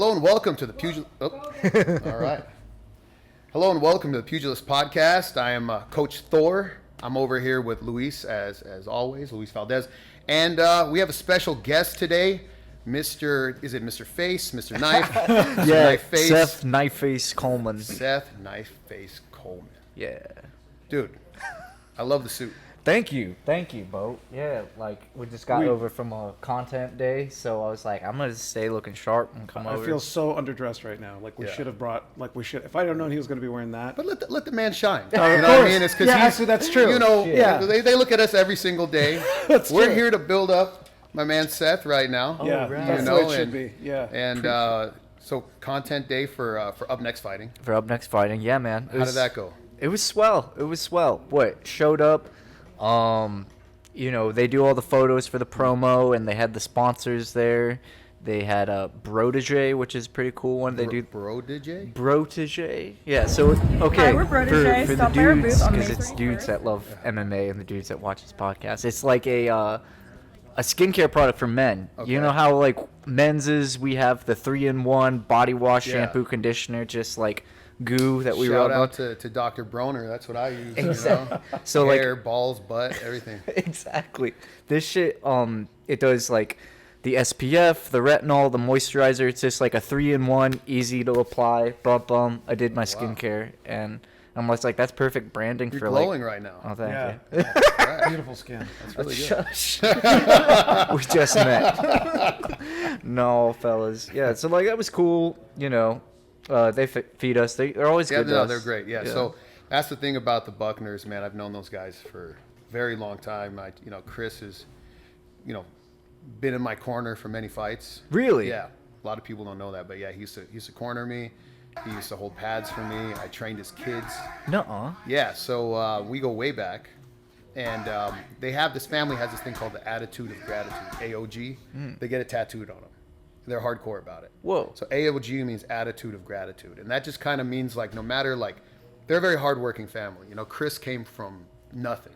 Hello and welcome to the Pugilist. Oh, all right. Hello and welcome to the Pugilist Podcast. I am Coach Thor. I'm over here with Luis, as always, Luis Valdez, and we have a special guest today, Mr. Face, Mr. Knife, Yeah, Knifeface. Seth Knifeface Coleman. Seth Knifeface Coleman. Yeah. Dude, I love the suit. Thank you, Bo. Yeah, like we just got over from a content day, so I was like, I'm gonna stay looking sharp and come over. I feel so underdressed right now. Like we should have brought. If I don't know he was going to be wearing that. But let the man shine. Oh, you know what I mean? It's because actually that's true. You know, Yeah. they look at us every single day. We're here to build up my man Seth right now. Yeah, right. that's the way it should be. Yeah. And so content day for UpNext Fighting. For UpNext Fighting, yeah, man. How did that go? It was swell. What showed up? You know, they do all the photos for the promo, and they had the sponsors there. They had a Bro Vijeh, which is a pretty cool one. They do Bro Vijeh? Bro Vijeh. Yeah, so okay. Hi, we're Bro Vijeh. For the Stop by our dudes, booth on because May it's 31st. dudes that love MMA and the dudes that watch this podcast. It's like a skincare product for men. Okay. You know how like men's is we have the 3-in-1 body wash, Yeah. shampoo, conditioner, just like goo that we Shout rub out on. to Dr. Broner. That's what I use. Exactly. You know? So hair, like balls, butt, everything. exactly. This shit it does like the SPF, the retinol, the moisturizer. It's just like a 3-in-1, easy to apply. Bum. I did my skincare and I'm just like that's perfect branding You're for glowing like right now. oh thank Yeah. you. Right. Beautiful skin. That's really good. We just met. No, fellas. Yeah, so like that was cool. You know, they feed us. They're always Yeah, good. to no, us. they're great. Yeah. So that's the thing about the Buckners, man. I've known those guys for a very long time. Chris has, been in my corner for many fights. Really? Yeah. A lot of people don't know that, but yeah, he used to corner me. He used to hold pads for me. I trained his kids. Nuh-uh. Yeah. So we go way back, and this family has this thing called the Attitude of Gratitude, AOG. They get it tattooed on them. They're hardcore about it. Whoa. So AOG means Attitude of Gratitude, and that just kind of means like no matter like they're a very hardworking family. Chris came from nothing,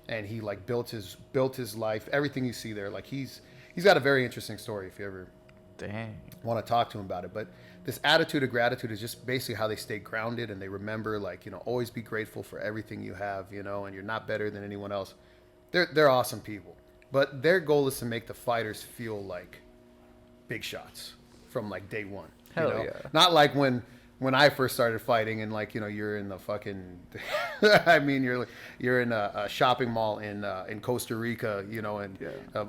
and he like built his life. Everything you see there, like he's got a very interesting story if you ever want to talk to him about it. But this Attitude of Gratitude is just basically how they stay grounded and they remember like always be grateful for everything you have, and you're not better than anyone else. They're awesome people, but their goal is to make the fighters feel like big shots from like day one. Hell yeah. Not like when I first started fighting and like you're in the fucking I mean you're in a shopping mall in Costa Rica,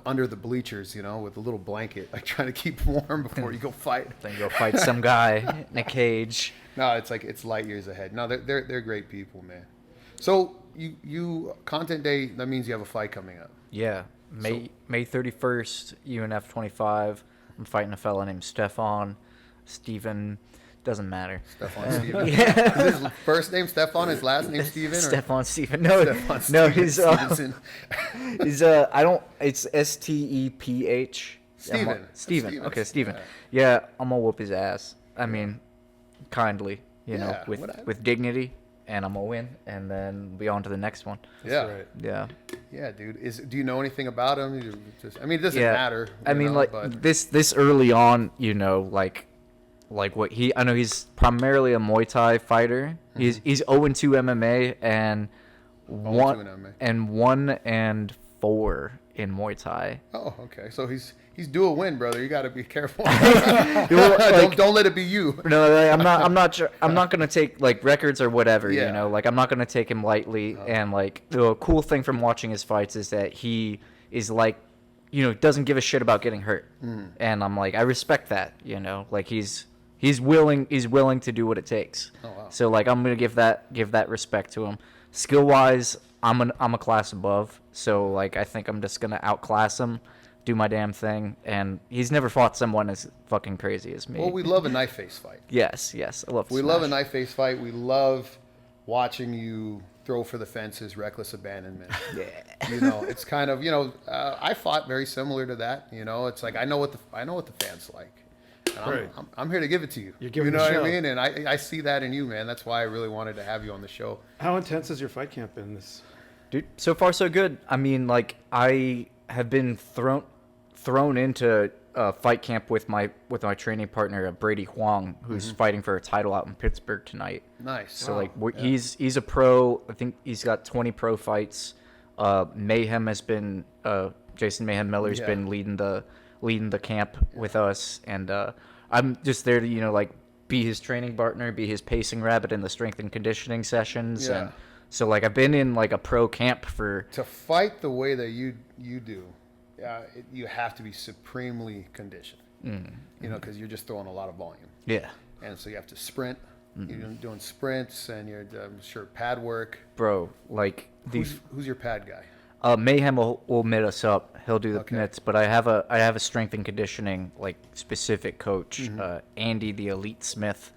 under the bleachers, with a little blanket, like trying to keep warm before you go fight. Then go fight some guy in a cage. No, it's light years ahead. No, they're great people, man. So you content day, that means you have a fight coming up. Yeah. May 31st, UNF 25. I'm fighting a fella named Steven. Doesn't matter. Stefan Steven. Yeah. Is his first name Stefan? His last name Steven? Stefan Steven. No, Stefan no. Stevenson. He's It's STEPH. Steven. Steven. Okay, Steven. Yeah. Yeah, I'm gonna whoop his ass. I mean, kindly, Yeah, with dignity, and I'm gonna win, and then be on to the next one. Yeah. Right. Yeah. Yeah, dude. Do you know anything about him? It doesn't Yeah. matter. I mean, but this early on, like what I know he's primarily a Muay Thai fighter. Mm-hmm. He's 0-2 MMA and 0-2 in MMA. 1-4 in Muay Thai. Oh, okay. So he's due a win, brother. You got to be careful. Like, don't let it be you. No, like, I'm not sure. I'm not gonna take like records or whatever. Yeah. Like I'm not gonna take him lightly. No. And like the cool thing from watching his fights is that he is like, doesn't give a shit about getting hurt. And I'm like, I respect that. Like he's willing to do what it takes. Oh, wow. So like I'm gonna give that respect to him. Skill wise, I'm a class above. So like I think I'm just gonna outclass him, do my damn thing, and he's never fought someone as fucking crazy as me. Well, we love a Knifeface fight. Yes, I love. We love a Knifeface fight. We love watching you throw for the fences, reckless abandonment. Yeah. It's kind of I fought very similar to that. It's like I know what the fans like. And Right. I'm here to give it to you. You're giving you know the what I show. mean? And I see that in you, man. That's why I really wanted to have you on the show. How intense has your fight camp been? Dude, so far so good. I mean, like I have been thrown into fight camp with my training partner Brady Huang, who's fighting for a title out in Pittsburgh tonight. Nice. So he's a pro. I think he's got 20 pro fights. Mayhem has been Jason Mayhem Miller's been leading the camp with us, and I'm just there to like be his training partner, be his pacing rabbit in the strength and conditioning sessions. Yeah. And so like I've been in like a pro camp to fight the way that you do. You have to be supremely conditioned, because you're just throwing a lot of volume. Yeah. And so you have to sprint. You're doing sprints, and you're sure pad work. Bro, like who's your pad guy? Mayhem will mitt us up. He'll do the mitts, but I have a strength and conditioning like specific coach, Andy the Elite Smith,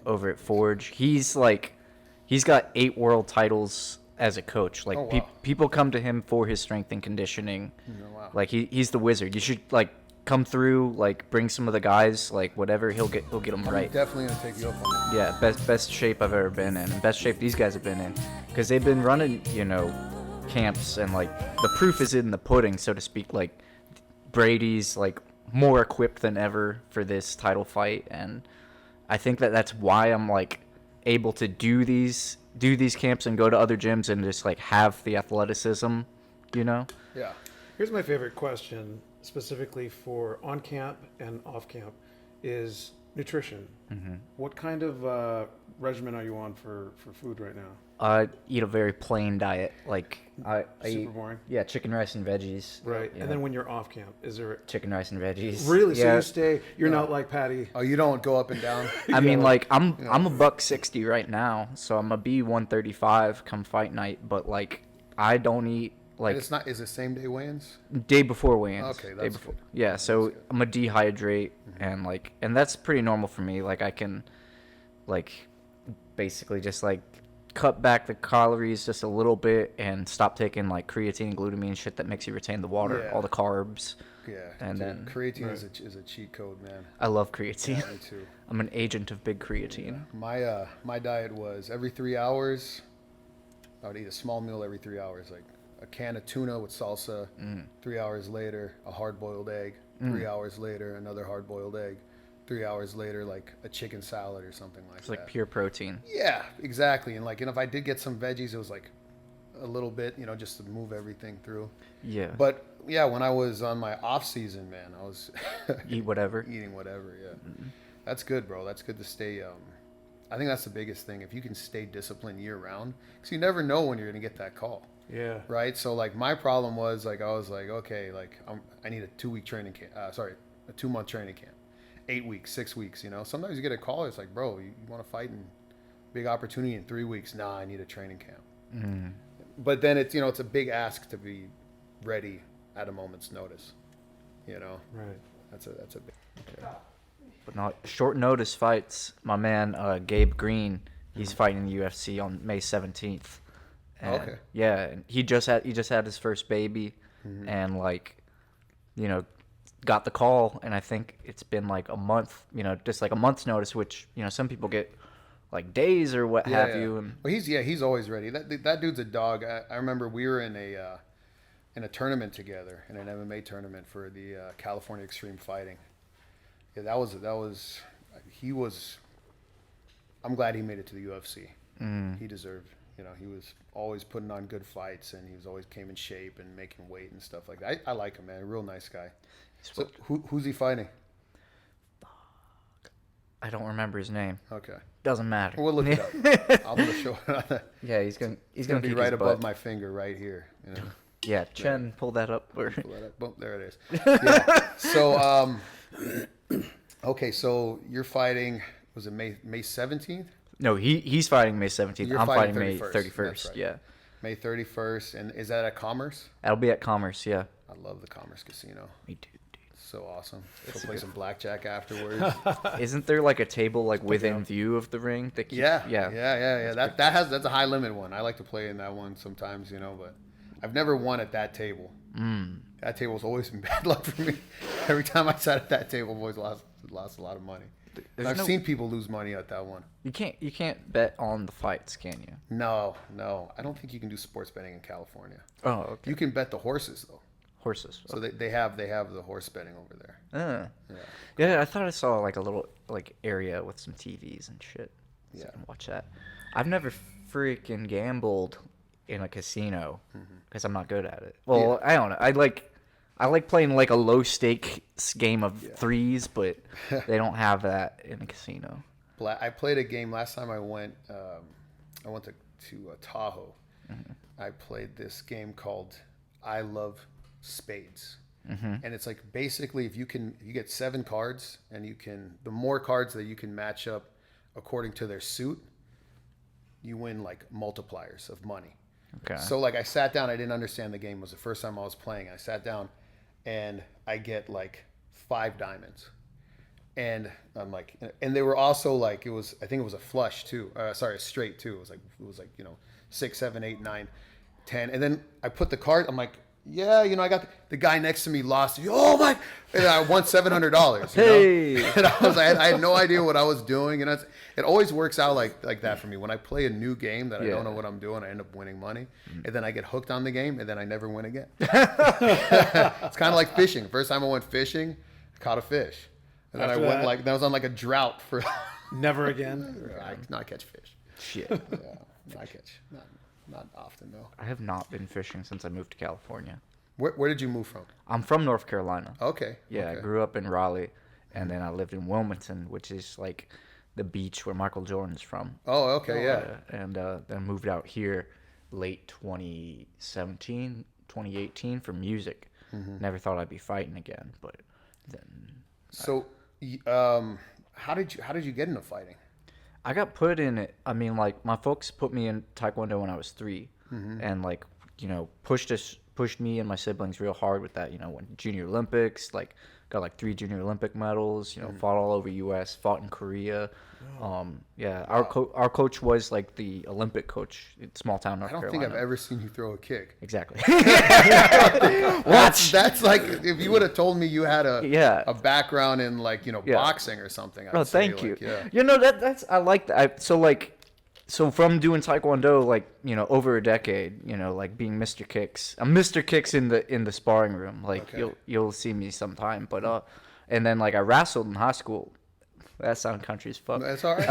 over at Forge. He's got 8 world titles as a coach. Like people come to him for his strength and conditioning. Oh, wow. Like he's the wizard. You should like come through, like bring some of the guys, like whatever. He'll get them right. I'm definitely gonna take you up on that. Yeah, best shape I've ever been in, and best shape these guys have been in, because they've been running camps, and like the proof is in the pudding, so to speak. Like Brady's like more equipped than ever for this title fight, and I think that's why I'm like able to do these camps and go to other gyms and just like have the athleticism, Yeah. Here's my favorite question, specifically for on camp and off camp, is nutrition. What kind of regimen are you on for food right now? I eat a very plain diet. Like I Super eat, boring. yeah, chicken, rice, and veggies. Right. And then when you're off camp, is there chicken, rice, and veggies. really? Yeah. So you're not like Patty. Oh, you don't go up and down? I mean, like I'm a $160 right now, so I'm a B135 come fight night. But like I don't eat like. And it's not. Is it same day weigh-ins? Day before weigh-ins. Okay, that's good. Yeah, so I'm a dehydrate, and that's pretty normal for me. Like I can, like, basically just like cut back the calories just a little bit and stop taking like creatine and glutamine shit that makes you retain the water, all the carbs. Yeah. And then creatine is a cheat code, man. I love creatine. Yeah, me too. I'm an agent of big creatine. My diet was every 3 hours. I would eat a small meal every 3 hours, like a can of tuna with salsa. 3 hours later, a hard-boiled egg. 3 hours later, another hard-boiled egg. 3 hours later, like a chicken salad or something like that. It's like pure protein. Yeah, exactly. And if I did get some veggies, it was like a little bit, just to move everything through. Yeah. But yeah, when I was on my off season, man, I was Eat whatever. eating whatever. Yeah, that's good, bro. That's good to stay. I think that's the biggest thing. If you can stay disciplined year round, because you never know when you're gonna get that call. Yeah. Right. So like my problem was like I was like, okay, like I need a 2-week training camp. A 2-month training camp. 8 weeks, 6 weeks. Sometimes you get a call. It's like, bro, you want to fight in big opportunity in 3 weeks? Nah, I need a training camp. But then it's it's a big ask to be ready at a moment's notice. Right. That's a big. Okay. But not short notice fights. My man Gabe Green, he's fighting in the UFC on May 17th. And, Okay. Yeah, and he just had his first baby, and like, got the call, and I think it's been like a month. Just like a month's notice, which some people get like days or what have you. And well, he's always ready. That dude's a dog. I remember we were in a tournament together, in an MMA tournament for the California Extreme Fighting. Yeah, that was he was. I'm glad he made it to the UFC. He deserved. He was always putting on good fights, and he was always came in shape and making weight and stuff like that. I like him, man. A real nice guy. So who's he fighting? I don't remember his name. Okay. Doesn't matter. We'll look it up. I'm gonna show it. Yeah, he's gonna be right above my finger, right here. Yeah, Chen, pull that up. Pull that up. Boom, there it is. Yeah. So okay, so you're fighting. Was it May 17th? No, he's fighting May 17th. You're I'm fighting 31st. May 31st. That's right. Yeah. May 31st, and is that at Commerce? That'll be at Commerce. Yeah. I love the Commerce Casino. Me too, dude. So awesome. Go play some blackjack afterwards. Isn't there like a table like within view of the ring? That Yeah. Yeah. That's a high limit one. I like to play in that one sometimes, but I've never won at that table. That table's always been bad luck for me. Every time I sat at that table, I've always lost a lot of money. And I've seen people lose money at that one. You can't bet on the fights, can you? No. I don't think you can do sports betting in California. Oh, okay. You can bet the horses though. Horses. So they have the horse betting over there. Yeah, I thought I saw like a little like area with some TVs and shit. So Yeah. I can watch that. I've never freaking gambled in a casino because I'm not good at it. Well, I don't know. I like playing like a low stakes game of threes, but they don't have that in a casino. I played a game last time I went. I went to Tahoe. I played this game called I Love Spades, and it's like basically if you get 7 cards, and the more cards that you can match up according to their suit, you win like multipliers of money. Okay. So like I sat down, I didn't understand the game. It was the first time I was playing. I sat down, and I get like 5 diamonds. And I'm like, and they were also like, I think it was a flush too. A straight too. It was like 6, 7, 8, 9, 10. And then I put the card. I'm like, yeah, I got the guy next to me lost. Oh my! And I won $700. Hey! And I had no idea what I was doing. And it always works out like that for me. When I play a new game that I don't know what I'm doing, I end up winning money, and then I get hooked on the game, and then I never win again. It's kind of like fishing. First time I went fishing, I caught a fish. And then After then I was on like a drought for Never again. I catch fish. Shit. Yeah, I catch. Not often though. I have not been fishing since I moved to California. Where did you move from? I'm from North Carolina. Okay. Yeah, okay. I grew up in Raleigh, and then I lived in Wilmington, which is like the beach where Michael Jordan's from. Oh, okay, yeah. And then moved out here late 2017, 2018 for music. Never thought I'd be fighting again, but then. So, how did you get into fighting? I got put in it. I mean, like my folks put me in Taekwondo when I was 3, and like pushed me and my siblings real hard with that. Went Junior Olympics, like got like 3 Junior Olympic medals. Fought all over U.S., fought in Korea. Our coach was like the Olympic coach in small town North Carolina. I don't think I've ever seen you throw a kick. Exactly. That's like if you would have told me you had a background in like boxing or something. Oh, thank you. That's I like that. So from doing Taekwondo, like over a decade, like being Mr. Kicks. I'm Mr. Kicks in the sparring room. Like you'll see me sometime. But and then like I wrestled in high school. That sound country as fuck. That's all right.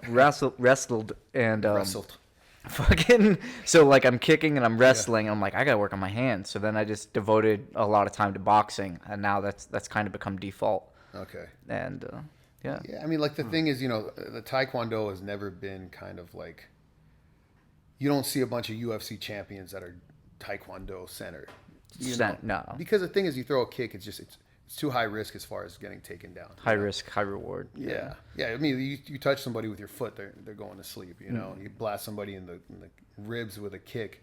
Wrestled and Wrestled. fucking. So like I'm kicking and I'm wrestling. And I'm like I gotta work on my hands. So then I just devoted a lot of time to boxing, and now that's kind of become default. Okay. And yeah. I mean, like the thing is, the Taekwondo has never been kind of like. You don't see a bunch of UFC champions that are Taekwondo centered. No. Because the thing is, you throw a kick, it's too high risk as far as getting taken down. High risk, high reward. Yeah. I mean, you touch somebody with your foot, they're going to sleep. You blast somebody in the ribs with a kick,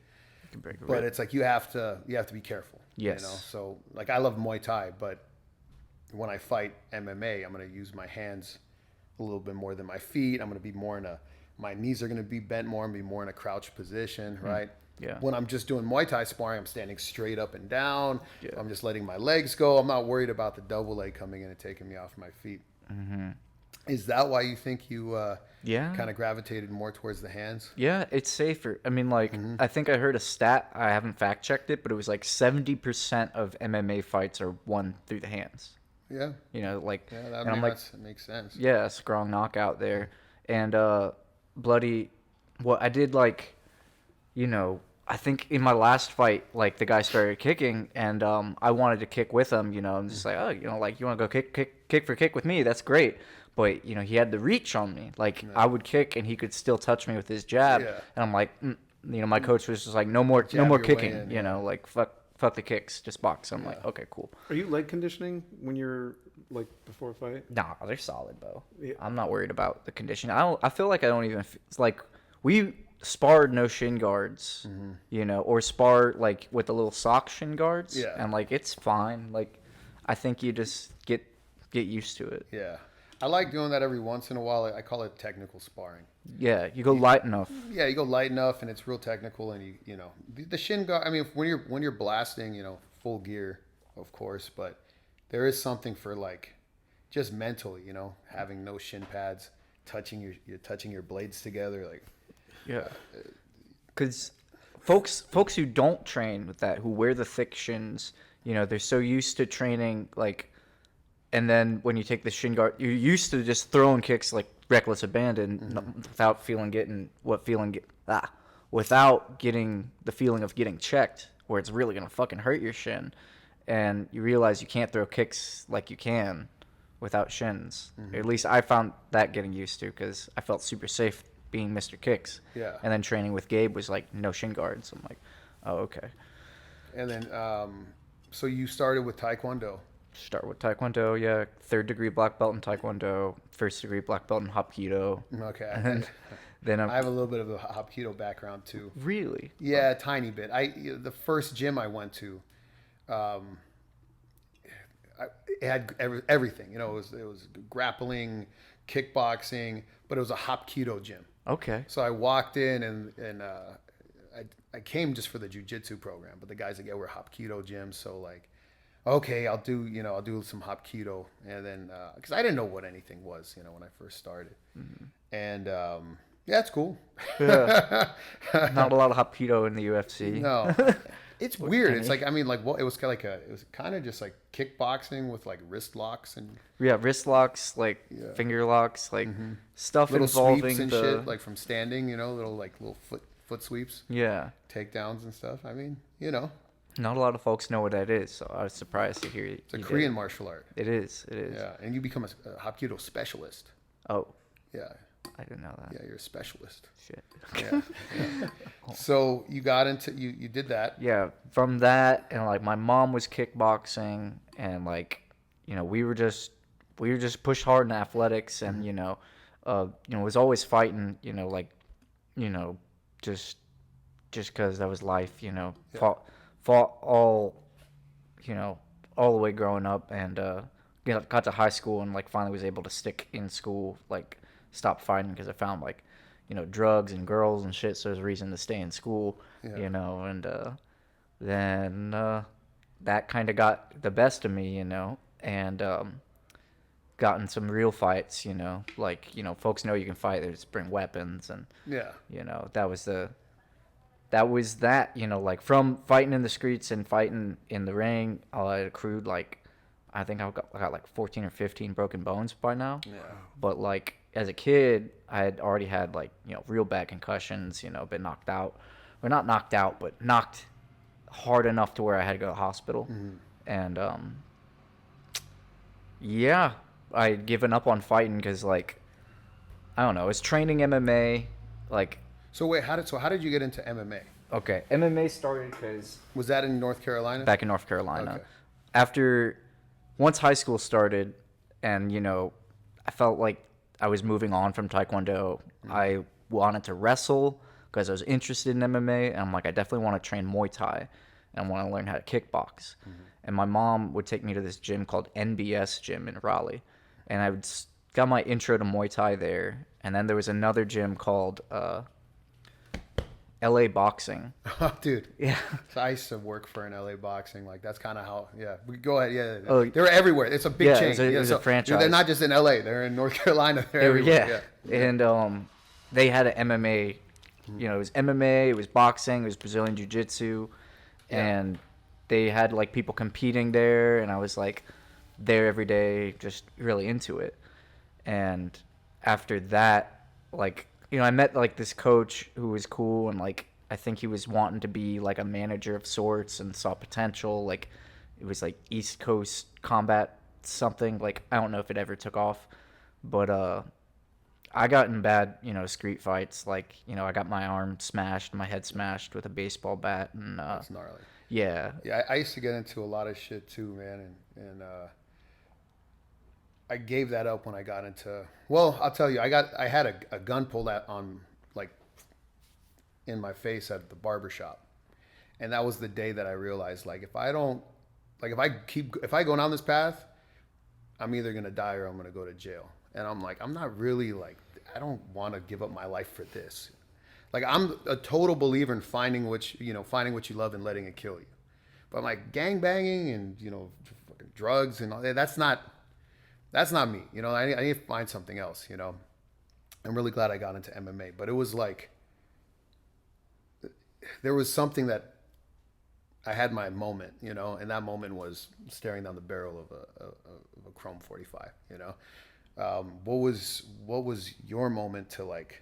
but it's like you have to be careful. Yes. So like I love Muay Thai, but when I fight MMA, I'm going to use my hands a little bit more than my feet. I'm going to be more my knees are going to be bent more and be more in a crouched position, right? Yeah. When I'm just doing Muay Thai sparring, I'm standing straight up and down. Yeah. I'm just letting my legs go. I'm not worried about the double leg coming in and taking me off my feet. Is that why you think you kind of gravitated more towards the hands? Yeah, it's safer. I mean, like, I think I heard a stat. I haven't fact checked it, but it was like 70% of MMA fights are won through the hands. Yeah. That makes sense. Yeah, a strong knockout there. And I did like, I think in my last fight, like the guy started kicking, and I wanted to kick with him. I'm just like, like you want to go kick for kick with me? That's great. But he had the reach on me. Like I would kick, and he could still touch me with his jab. Yeah. And I'm like, my coach was just like, no more kicking. Like fuck the kicks, just box. I'm like, okay, cool. Are you leg conditioning when you're like before a fight? Nah, they're solid, bro. Yeah. I'm not worried about the conditioning. I feel like I don't even. It's like we sparred no shin guards, or spar like with the little sock shin guards. Yeah. And like it's fine. Like I think you just get used to it. Yeah. I like doing that every once in a while. I call it technical sparring. Yeah, you go light enough. Yeah, you go light enough, and it's real technical. And the shin guard. I mean, when you're blasting, full gear, of course. But there is something for like, just mentally, having no shin pads, touching your blades together, like. Yeah. Because folks who don't train with that, who wear the thick shins, you know, they're so used to training like, and then when you take the shin guard, you're used to just throwing kicks like reckless abandon without getting the feeling of getting checked, where it's really gonna fucking hurt your shin, and you realize you can't throw kicks like you can without shins. At least I found that getting used to, because I felt super safe being Mr. Kicks. Yeah. And then training with Gabe was like no shin guards. I'm like, oh, okay. And then, so you started with Taekwondo. Start with Taekwondo, yeah. 3rd degree black belt in Taekwondo, 1st degree black belt in Hapkido. Okay. And then I have a little bit of a Hapkido background too. Really? Yeah, a tiny bit. The first gym I went to, it had everything. You know, it was grappling, kickboxing, but it was a Hapkido gym. Okay. So I walked in and I came just for the jiu-jitsu program, but the guys that were Hapkido gyms. So like, okay, I'll do some Hapkido, and then because I didn't know what anything was, you know, when I first started, and yeah, it's cool. Yeah. Not a lot of Hapkido in the UFC. No, it's weird. It's like, I mean, like, well, it was kind of just like kickboxing with like wrist locks and wrist locks, like finger locks, like stuff little involving sweeps and shit, like from standing, you know, little foot sweeps, takedowns and stuff. I mean, you know, not a lot of folks know what that is, so I was surprised to hear it's a Korean martial art. It is. Yeah, and you become a Hapkido specialist. Oh. Yeah. I didn't know that. Yeah, you're a specialist. Shit. Yeah. So you got into you did that. Yeah, from that, and like my mom was kickboxing, and like, you know, we were just pushed hard in athletics, and you know, was always fighting, you know, like, you know, just because that was life, you know, fought all, you know, all the way growing up, and got to high school and like finally was able to stick in school, like stop fighting because I found like, you know, drugs and girls and shit, so there's a reason to stay in school, you know, and then that kind of got the best of me, you know, and gotten some real fights, you know, like, you know, folks know you can fight, they just bring weapons, and you know, that was that, you know, like from fighting in the streets and fighting in the ring, I accrued like, I think I got like 14 or 15 broken bones by now. Yeah. But like as a kid, I had already had like, you know, real bad concussions, you know, been knocked out. Well, not knocked out, but knocked hard enough to where I had to go to the hospital. And yeah, I had given up on fighting because like, I don't know, I was training MMA, like. So wait, how did you get into MMA? Okay, MMA started because. Was that in North Carolina? Back in North Carolina. Okay. Once high school started, and you know, I felt like I was moving on from Taekwondo. I wanted to wrestle because I was interested in MMA, and I'm like, I definitely want to train Muay Thai, and I want to learn how to kickbox. And my mom would take me to this gym called NBS Gym in Raleigh, and I got my intro to Muay Thai there. And then there was another gym called LA Boxing. Oh, dude. Yeah. So I used to work for an LA Boxing. Like, that's kind of how, we go ahead. Yeah. Oh, they're everywhere. It's a big chain. It was a franchise. They're not just in LA. They're in North Carolina. They're everywhere. Yeah. And they had an MMA, you know, it was MMA, it was boxing, it was Brazilian Jiu-Jitsu. And they had like people competing there. And I was like there every day, just really into it. And after that, like, you know, I met like this coach who was cool, and like I think he was wanting to be like a manager of sorts and saw potential. Like it was like East Coast Combat something. Like I don't know if it ever took off, but I got in bad, you know, street fights. Like, you know, I got my arm smashed, my head smashed with a baseball bat, and that's gnarly. Yeah. Yeah, I used to get into a lot of shit too, man, and I gave that up when I got into. Well, I'll tell you, I had a gun pulled out on like in my face at the barbershop, and that was the day that I realized, like, if I go down this path, I'm either gonna die or I'm gonna go to jail. And I'm like, I'm not really like, I don't want to give up my life for this. Like, I'm a total believer in finding what you love and letting it kill you. But like gang banging and, you know, fucking drugs and all that, that's not me. You know, I need to find something else, you know. I'm really glad I got into MMA, but it was like, there was something that I had my moment, you know, and that moment was staring down the barrel of a Chrome 45, you know. What was your moment to like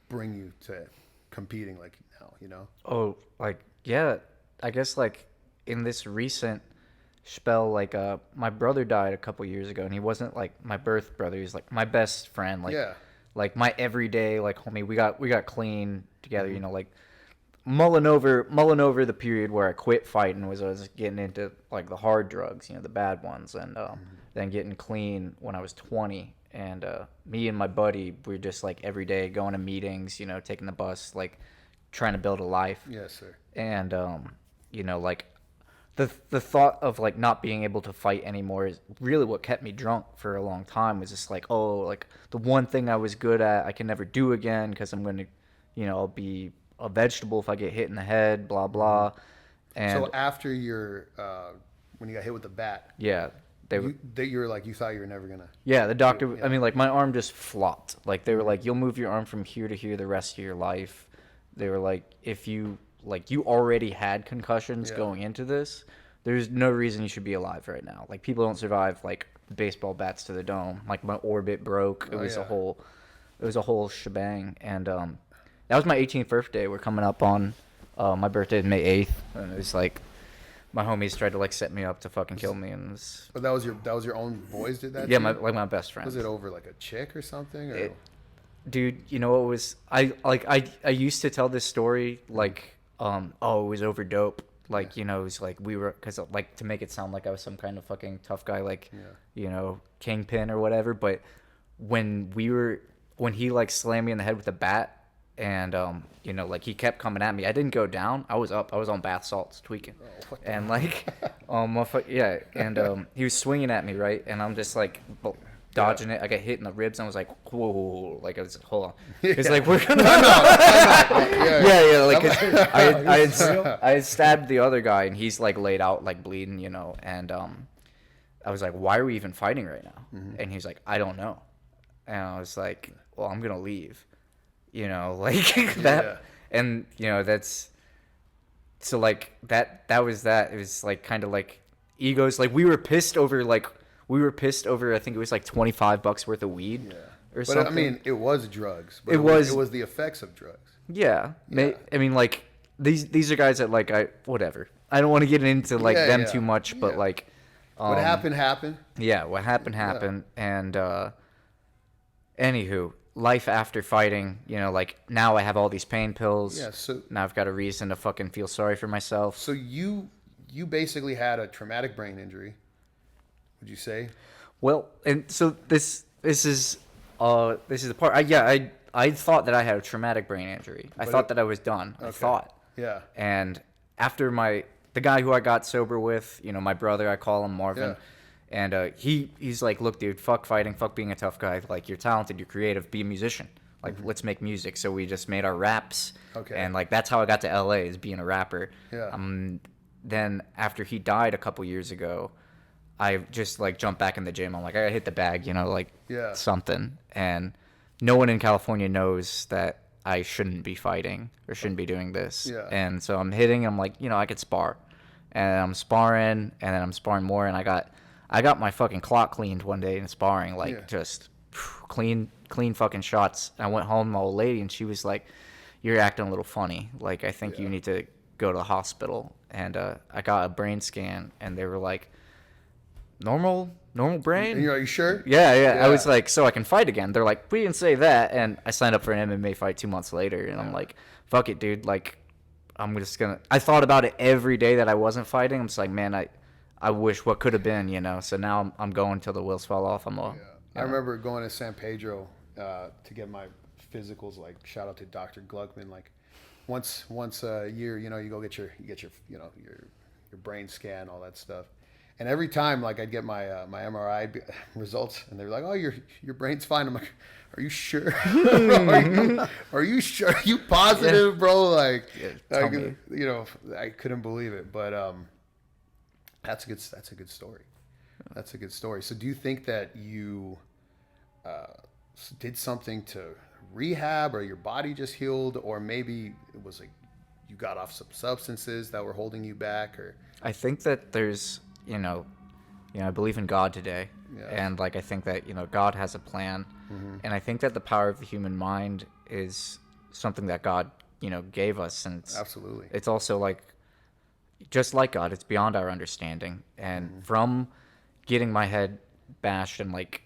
bring you to competing like now, you know? Oh, like, yeah, I guess like in this recent spell, like my brother died a couple years ago, and he wasn't like my birth brother. He's like my best friend, like Yeah. like my everyday like homie. We got clean together, you know, like mulling over the period where I quit fighting was I was getting into like the hard drugs, you know, the bad ones, and then getting clean when I was 20. And me and my buddy, we were just like every day going to meetings, you know, taking the bus, like trying to build a life. Yes, sir. And you know, like the thought of like not being able to fight anymore is really what kept me drunk for a long time. Was just like, oh, like the one thing I was good at I can never do again because I'm going to, you know, I'll be a vegetable if I get hit in the head, blah blah. And So after your when you got hit with the bat, yeah, you were like, you thought you were never gonna. yeah, the doctor, Yeah. I mean, like my arm just flopped. Like they were like, you'll move your arm from here to here the rest of your life. They were like, if you like you already had concussions Yeah. going into this, there's no reason you should be alive right now. Like people don't survive like baseball bats to the dome. Like my orbit broke. It was yeah. a whole shebang. And that was my 18th birthday. We're coming up on my birthday is May 8th, and it was like my homies tried to like set me up to fucking kill me, and it was, But that was your own boys did that. yeah, to you? my best friend. Was it over like a chick or something? Or? Dude, you know what was I used to tell this story like oh, it was over dope, like, you know, it was like we were, because like to make it sound like I was some kind of fucking tough guy, like, you know, kingpin or whatever. But when he like slammed me in the head with a bat, and you know, like he kept coming at me, I didn't go down, I was up, I was on bath salts tweaking. And like yeah, and he was swinging at me, right, and I'm just like dodging it. I got hit in the ribs, and I was like, whoa, like I was, hold on, it's like we're gonna yeah, like I had stabbed the other guy, and he's like laid out like bleeding, you know. And I was like, why are we even fighting right now? And he's like, I don't know. And I was like, well, I'm gonna leave, you know, like that. Yeah. And you know, that's so like that was that. It was like kind of like egos, like we were pissed over I think it was like $25 worth of weed or something. But I mean, it was drugs. But It was the effects of drugs. Yeah. I mean, like these are guys that like whatever. I don't want to get into like them too much, but like What happened. Yeah, what happened. And anywho, life after fighting, you know, like now I have all these pain pills. Yeah, so now I've got a reason to fucking feel sorry for myself. So you basically had a traumatic brain injury, would you say? Well, and so this is the part. I thought that I had a traumatic brain injury. I thought that I was done. Okay. I thought. Yeah. And after the guy who I got sober with, you know, my brother, I call him Marvin, and he's like, look, dude, fuck fighting, fuck being a tough guy. Like, you're talented, you're creative, be a musician. Like, let's make music. So we just made our raps. Okay. And like that's how I got to LA, is being a rapper. Yeah. Then after he died a couple years ago, I just like jumped back in the gym. I'm like, I gotta hit the bag, you know, like something. And no one in California knows that I shouldn't be fighting or shouldn't be doing this. Yeah. And so I'm hitting. I'm like, you know, I could spar, and I'm sparring, and then I'm sparring more. And I got my fucking clock cleaned one day in sparring, like just clean fucking shots. I went home to my old lady, and she was like, "You're acting a little funny. Like, I think you need to go to the hospital." And I got a brain scan, and they were like, normal brain. And are you sure? Yeah. I was like, so I can fight again. They're like, we didn't say that. And I signed up for an MMA fight 2 months later, and I'm like, fuck it, dude. Like, I'm just gonna. I thought about it every day that I wasn't fighting. I'm just like, man, I wish what could have been, you know. So now I'm going till the wheels fall off. I remember going to San Pedro to get my physicals. Like, shout out to Dr. Gluckman. Like, once a year, you know, you go get your you know, your brain scan, all that stuff. And every time, like, I'd get my my MRI results, and they're like, "Oh, your brain's fine." I'm like, "Are you sure? are you sure? Are you positive, bro?" Like, tell me. You know, I couldn't believe it. But that's a good story. That's a good story. So, do you think that you did something to rehab, or your body just healed, or maybe it was like you got off some substances that were holding you back, or? I think that there's, I believe in God today. Yeah. And like, I think that, God has a plan. And I think that the power of the human mind is something that God, gave us. And Absolutely. It's also like, just like God, it's beyond our understanding. And from getting my head bashed and like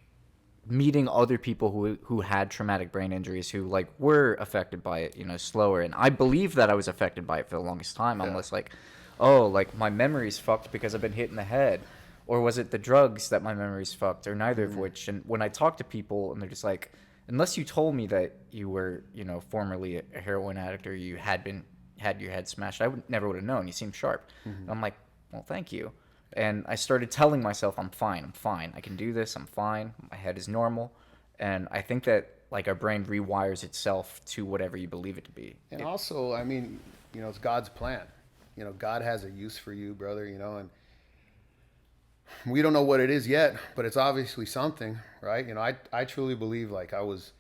meeting other people who had traumatic brain injuries, who like were affected by it, slower. And I believe that I was affected by it for the longest time. I'm just like, oh, like my memory's fucked because I've been hit in the head. Or was it the drugs that my memory's fucked, or neither of which? And when I talk to people and they're just like, unless you told me that you were, formerly a heroin addict, or you had your head smashed, I never would have known. You seem sharp. And I'm like, well, thank you. And I started telling myself, I'm fine. I can do this. I'm fine. My head is normal. And I think that like our brain rewires itself to whatever you believe it to be. And also, I mean, it's God's plan. God has a use for you, brother, and we don't know what it is yet, but it's obviously something, right? I truly believe like I was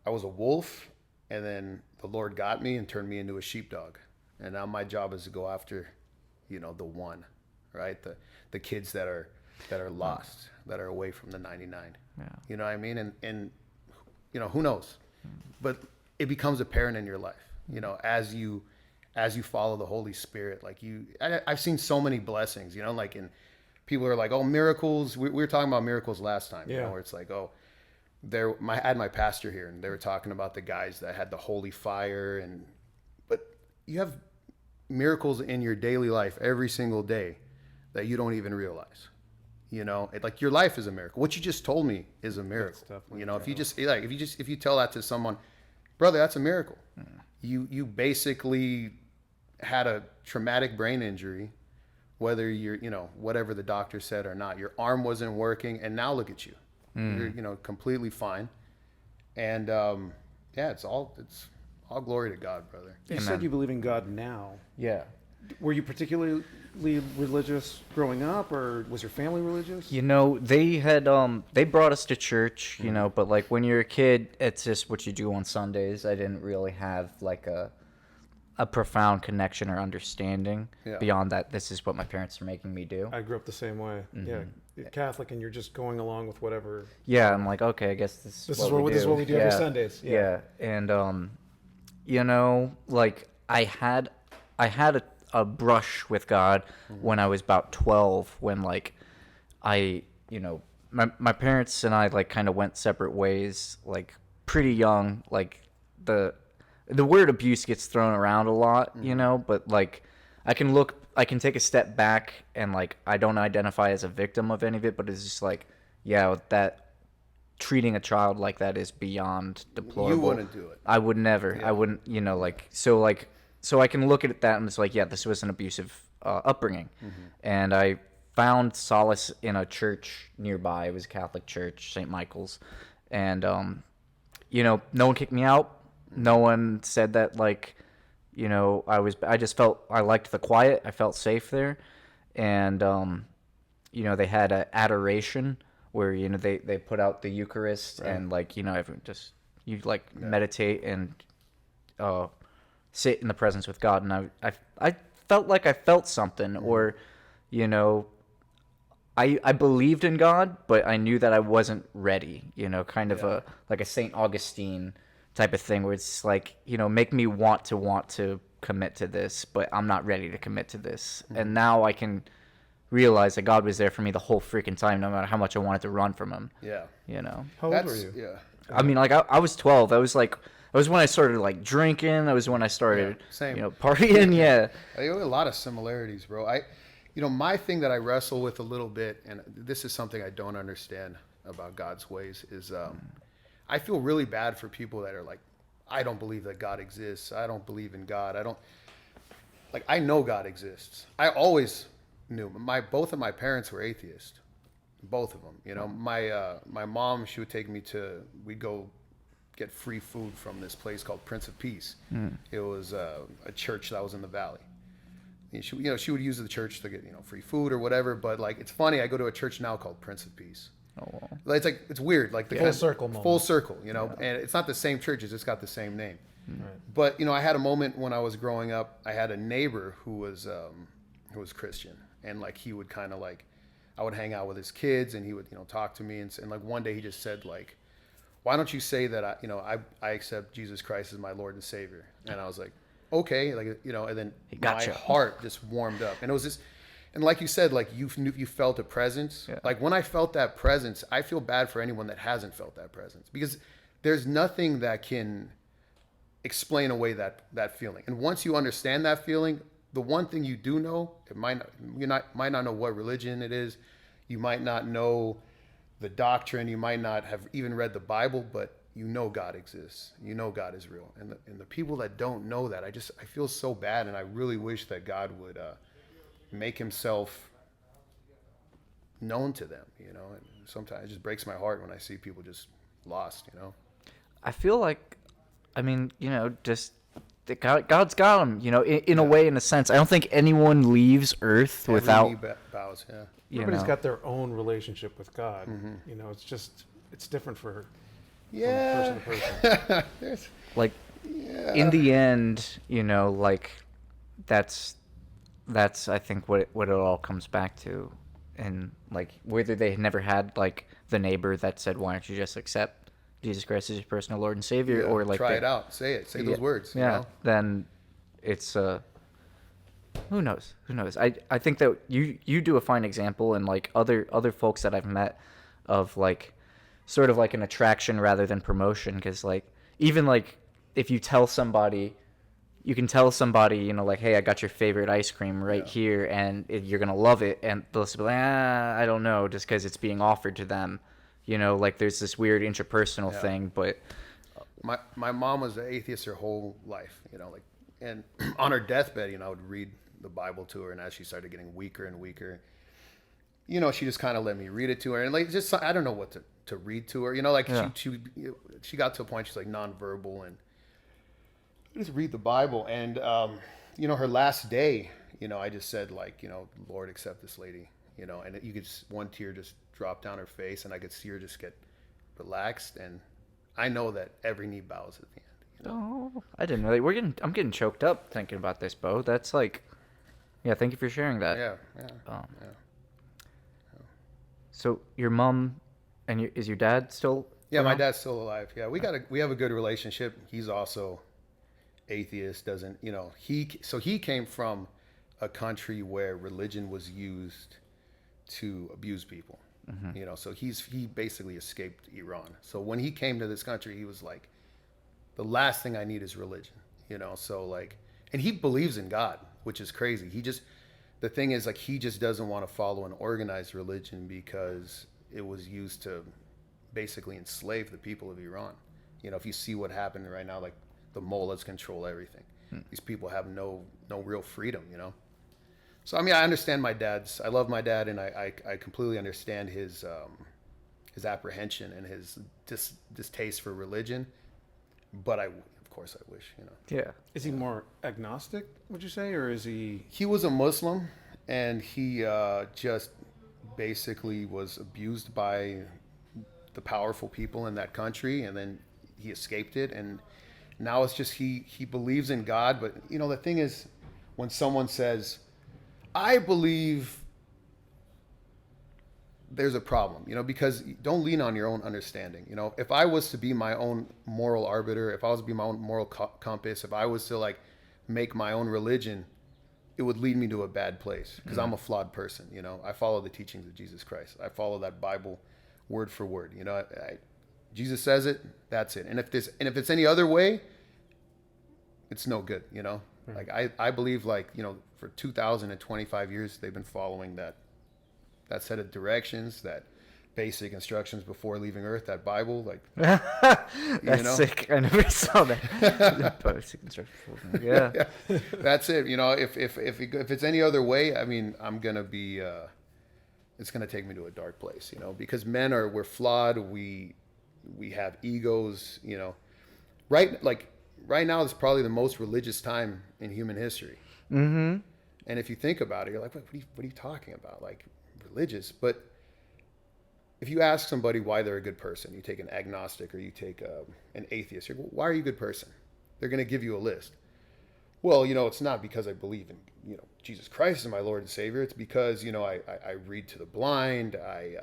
a wolf, and then the Lord got me and turned me into a sheepdog. And now my job is to go after, the one, right? The kids that are lost, that are away from the 99. Yeah. You know what I mean? And who knows? But it becomes apparent in your life, as you follow the Holy Spirit. Like I've seen so many blessings, like in people are like, oh, miracles. We were talking about miracles last time, where it's like, oh, I had my pastor here, and they were talking about the guys that had the holy fire, but you have miracles in your daily life every single day that you don't even realize. Like your life is a miracle. What you just told me is a miracle. If you tell that to someone, brother, that's a miracle. You basically had a traumatic brain injury, whether you're, whatever the doctor said or not. Your arm wasn't working, and now look at you. You're, completely fine. And it's all glory to God, brother. You said you believe in God now. Yeah. Were you particularly religious growing up, or was your family religious? They brought us to church, but like when you're a kid, it's just what you do on Sundays. I didn't really have like a profound connection or understanding beyond that. This is what my parents are making me do. I grew up the same way. Yeah, you're Catholic, and you're just going along with whatever. Yeah, I'm like, okay, I guess this is what we do every Sundays. Yeah, and like I had a brush with God when I was about 12, when like my parents and I like kind of went separate ways, like pretty young. Like the word abuse gets thrown around a lot, but like I can take a step back, and like I don't identify as a victim of any of it, but it's just like, that treating a child like that is beyond deplorable. You wouldn't do it. I would never. I wouldn't, so I can look at that and it's like, this was an abusive upbringing. And I found solace in a church nearby. It was a Catholic church, St. Michael's. And, no one kicked me out. No one said that, like, I just felt, I liked the quiet. I felt safe there. And, they had an adoration where, they put out the Eucharist, and like, everyone just, you like meditate and, sit in the presence with God. And I felt like I felt something, or, I believed in God, but I knew that I wasn't ready, kind of a St. Augustine type of thing, where it's like, make me want to commit to this, but I'm not ready to commit to this. And now I can realize that God was there for me the whole freaking time, no matter how much I wanted to run from him. Yeah. How old were you? Yeah. I mean, like I was 12. I was like, that was when I started like drinking. That was when I started, partying. Yeah. There are a lot of similarities, bro. My thing that I wrestle with a little bit, and this is something I don't understand about God's ways, is I feel really bad for people that are like, I don't believe that God exists. I don't believe in God. I know God exists. I always knew. Both of my parents were atheists. Both of them. My mom, she would take me we'd go get free food from this place called Prince of Peace. It was a church that was in the valley. And she would use the church to get free food or whatever. But like, it's funny. I go to a church now called Prince of Peace. Oh, wow. It's like, it's weird. Like the full circle moment. Full circle, and it's not the same church. It's just got the same name. Right. But I had a moment when I was growing up. I had a neighbor who was Christian, and like he would kind of like, I would hang out with his kids, and he would talk to me, and like one day he just said like, why don't you say that I accept Jesus Christ as my Lord and Savior? And I was like, okay, like and then my heart just warmed up, and it was just, and like you said, like you felt a presence. Yeah. Like when I felt that presence, I feel bad for anyone that hasn't felt that presence, because there's nothing that can explain away that feeling. And once you understand that feeling, the one thing you do know, might not know what religion it is, you might not know the doctrine, you might not have even read the Bible, but God exists. God is real. And the people that don't know that, I feel so bad, and I really wish that God would make himself known to them, and sometimes it just breaks my heart when I see people just lost, I feel like, just God's got them, in a way, in a sense. I don't think anyone leaves Earth without bows. Yeah. Everybody's got their own relationship with God. Mm-hmm. It's different for person to person. Like, in the end, like that's I think what it all comes back to, and like whether they never had like the neighbor that said, "Why don't you just accept Jesus Christ as your personal Lord and Savior?" Or like try it out, say those words. Then it's who knows? I think that you do a fine example, and like other folks that I've met, of like sort of like an attraction rather than promotion, because like even like if you tell somebody, you can tell somebody, like, hey, I got your favorite ice cream right here, and you're gonna love it, and they'll be like, I don't know, just because it's being offered to them, like there's this weird interpersonal thing. But my mom was an atheist her whole life, like, and on her deathbed, I would read the Bible to her, and as she started getting weaker and weaker, she just kind of let me read it to her, and like just I don't know what to read to her, like she got to a point she's like nonverbal, and just read the Bible, and her last day, I just said like, Lord, accept this lady, and you could one tear just drop down her face, and I could see her just get relaxed, and I know that every knee bows at the end. Oh, I didn't know that. I'm getting choked up thinking about this, Bo. That's like, yeah. Thank you for sharing that. Yeah. So your mom and is your dad still? Yeah, my dad's still alive. Yeah, we have a good relationship. He's also atheist. Doesn't he came from a country where religion was used to abuse people. Mm-hmm. So he basically escaped Iran. So when he came to this country, he was like, the last thing I need is religion. So like, and he believes in God, which is crazy. The thing is, like, he just doesn't want to follow an organized religion because it was used to basically enslave the people of Iran. If you see what happened right now, like the mullahs control everything. These people have no real freedom, So, I understand I love my dad, and I completely understand his apprehension and his distaste for religion. But of course I wish, Yeah. Is he more agnostic, would you say, or is he? He was a Muslim, and he just basically was abused by the powerful people in that country, and then he escaped it, and now it's just he believes in God. But the thing is, when someone says, I believe, there's a problem, because don't lean on your own understanding. If I was to be my own moral arbiter, if I was to be my own moral compass, if I was to like make my own religion, it would lead me to a bad place, because I'm a flawed person. I follow the teachings of Jesus Christ. I follow that Bible word for word. Jesus says it, that's it. And if it's any other way, it's no good. Like I believe, like, for 2025 years they've been following that set of directions, that basic instructions before leaving Earth, that Bible, like, that's sick. I never saw that. Basic instructions. Yeah. That's it. If it's any other way, I'm gonna be. It's gonna take me to a dark place, because we're flawed. We have egos, Right, like right now is probably the most religious time in human history. Mm-hmm. And if you think about it, you're like, what are you talking about? Like, religious? But if you ask somebody why they're a good person, you take an agnostic or you take an atheist, why are you a good person? They're going to give you a list. Well, it's not because I believe in, Jesus Christ as my Lord and Savior. It's because, I read to the blind. I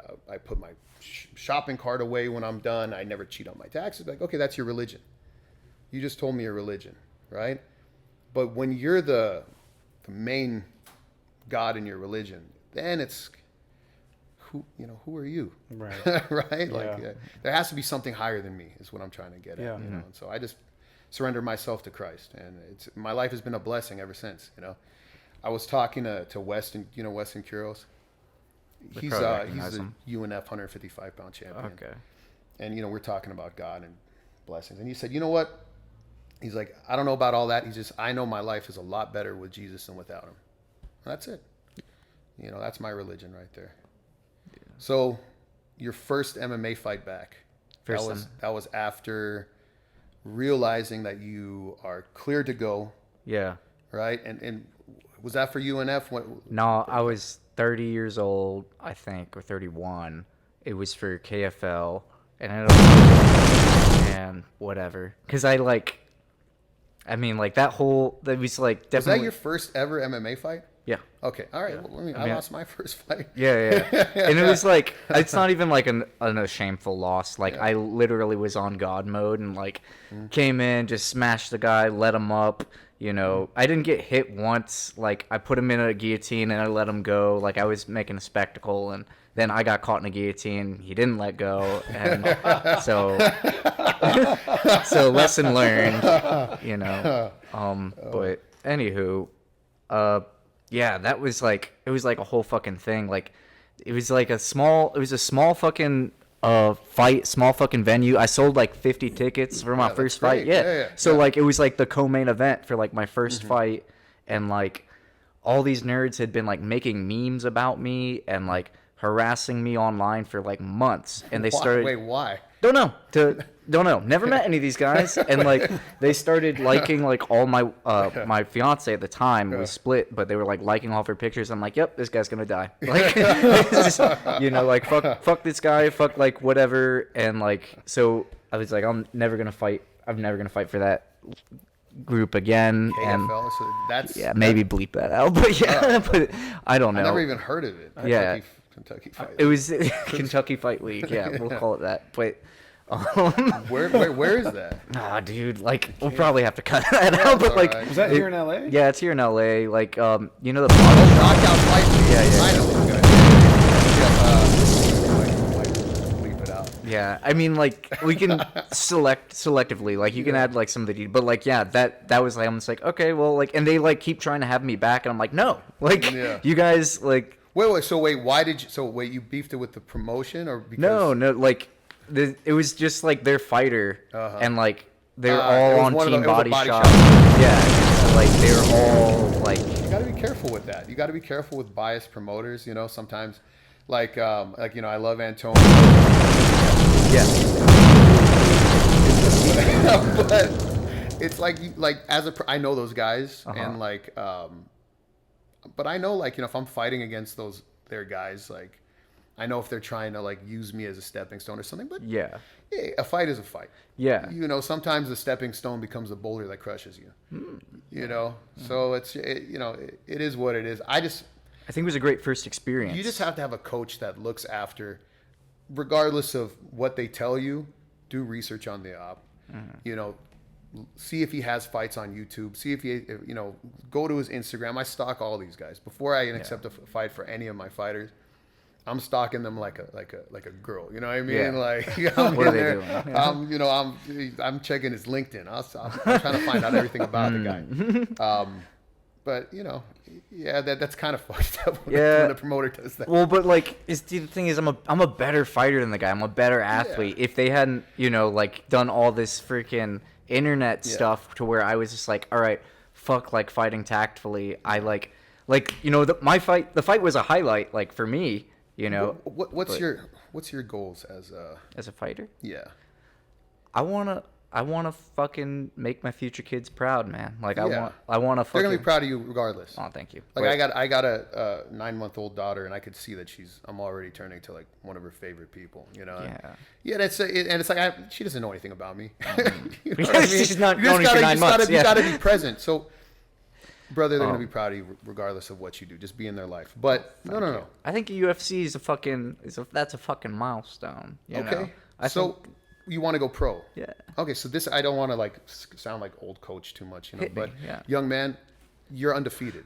put my shopping cart away when I'm done. I never cheat on my taxes. Like, okay, that's your religion. You just told me your religion, right? But when you're the main God in your religion, then it's who are you? Right. Right? Yeah. Like there has to be something higher than me is what I'm trying to get at, Yeah. And so I just surrender myself to Christ, and my life has been a blessing ever since, I was talking to Weston, Weston Kuros. He's a UNF 155-pound champion. Okay. And we're talking about God and blessings, and he said, you know what? He's like, I don't know about all that. He's just, I know my life is a lot better with Jesus than without him. That's it. That's my religion right there. Yeah. So, your first MMA fight back. That was after realizing that you are cleared to go. Yeah. Right? And was that for UNF? No, I was 30 years old, I think, or 31. It was for KFL, and whatever. Because that was like definitely. Was that your first ever MMA fight? Yeah. Okay. All right. Yeah. Well, I lost my first fight. Yeah. And it was like, it's not even like a shameful loss. Like, I literally was on God mode and came in, just smashed the guy, let him up. I didn't get hit once. Like, I put him in a guillotine and I let him go. Like, I was making a spectacle, and then I got caught in a guillotine. He didn't let go, and so lesson learned. But anywho, yeah, that was like, it was like a whole fucking thing. Like, it was a small fucking fight, small fucking venue. I sold like 50 tickets for my first fight. Yeah. So it was like the co-main event for like my first fight, and like all these nerds had been like making memes about me and like harassing me online for like months, and they started. Wait, why? Don't know. Never met any of these guys, and like they started liking like all my my fiance at the time was split, but they were like liking all of her pictures. I'm like, yep, this guy's gonna die. Like, it's just, like fuck this guy, fuck like whatever, and like so I was like, I'm never gonna fight for that group again. KFL, and so that's maybe bleep that out, but but I don't know. I never even heard of it. Kentucky Fight League. It was Kentucky Fight League. Yeah, we'll call it that. But where is that? Nah, dude. Like, we'll probably have to cut that out. But like, right. Was that here in LA? Yeah, it's here in LA. Like, the Knockout Fight League. Yeah. I know. Bleep it out. Yeah, I mean, like, we can selectively. Like, you can add like some of the details. But like, yeah, that was like, I'm just like, okay, well, like, and they like keep trying to have me back, and I'm like, no, like, you guys like. Wait. Why did you? So you beefed it with the promotion, or because? No. Like, it was just like their fighter, and like they're all on Team Body Shop. Yeah, so, like they're all like. You got to be careful with that. You got to be careful with biased promoters. Sometimes, like I love Antonio. Yeah. But it's like I know those guys, and like but I know, like, if I'm fighting against their guys, like, I know if they're trying to, like, use me as a stepping stone or something. But yeah, a fight is a fight. Yeah. Sometimes the stepping stone becomes a boulder that crushes you. So it is what it is. I think it was a great first experience. You just have to have a coach that looks after, regardless of what they tell you, do research on the op. See if he has fights on YouTube. See if he, go to his Instagram. I stalk all these guys before I accept a fight for any of my fighters. I'm stalking them like a girl. You know what I mean? Yeah. Like, what are they doing? I'm checking his LinkedIn. I'm trying to find out everything about the guy. But that's kind of fucked up when the promoter does that. Well, but like, the thing is, I'm a better fighter than the guy. I'm a better athlete. If they hadn't, like done all this freaking internet stuff to where I was just like, all right, fuck, like fighting tactfully. I like the fight was a highlight, like for me, What's your goals as a fighter? Yeah, I wanna I want to fucking make my future kids proud, man. Like I Yeah. want to fucking. They're gonna be proud of you regardless. Oh, thank you. Like But- I got a 9-month-old daughter, and I could see that I'm already turning to like one of her favorite people. You know. Yeah. Yeah, and it's like she doesn't know anything about me. You know Yeah, what I mean? she's not You just known you for gotta- 9 you just months, You gotta be present. So, brother, they're Oh. gonna be proud of you regardless of what you do. Just be in their life. But no. I think UFC is that's a fucking milestone. You know? Okay. I So think, you want to go pro? yeah. Okay, so this I don't want to like sound like old coach too much, you know. Hit me, But yeah. young man, you're undefeated,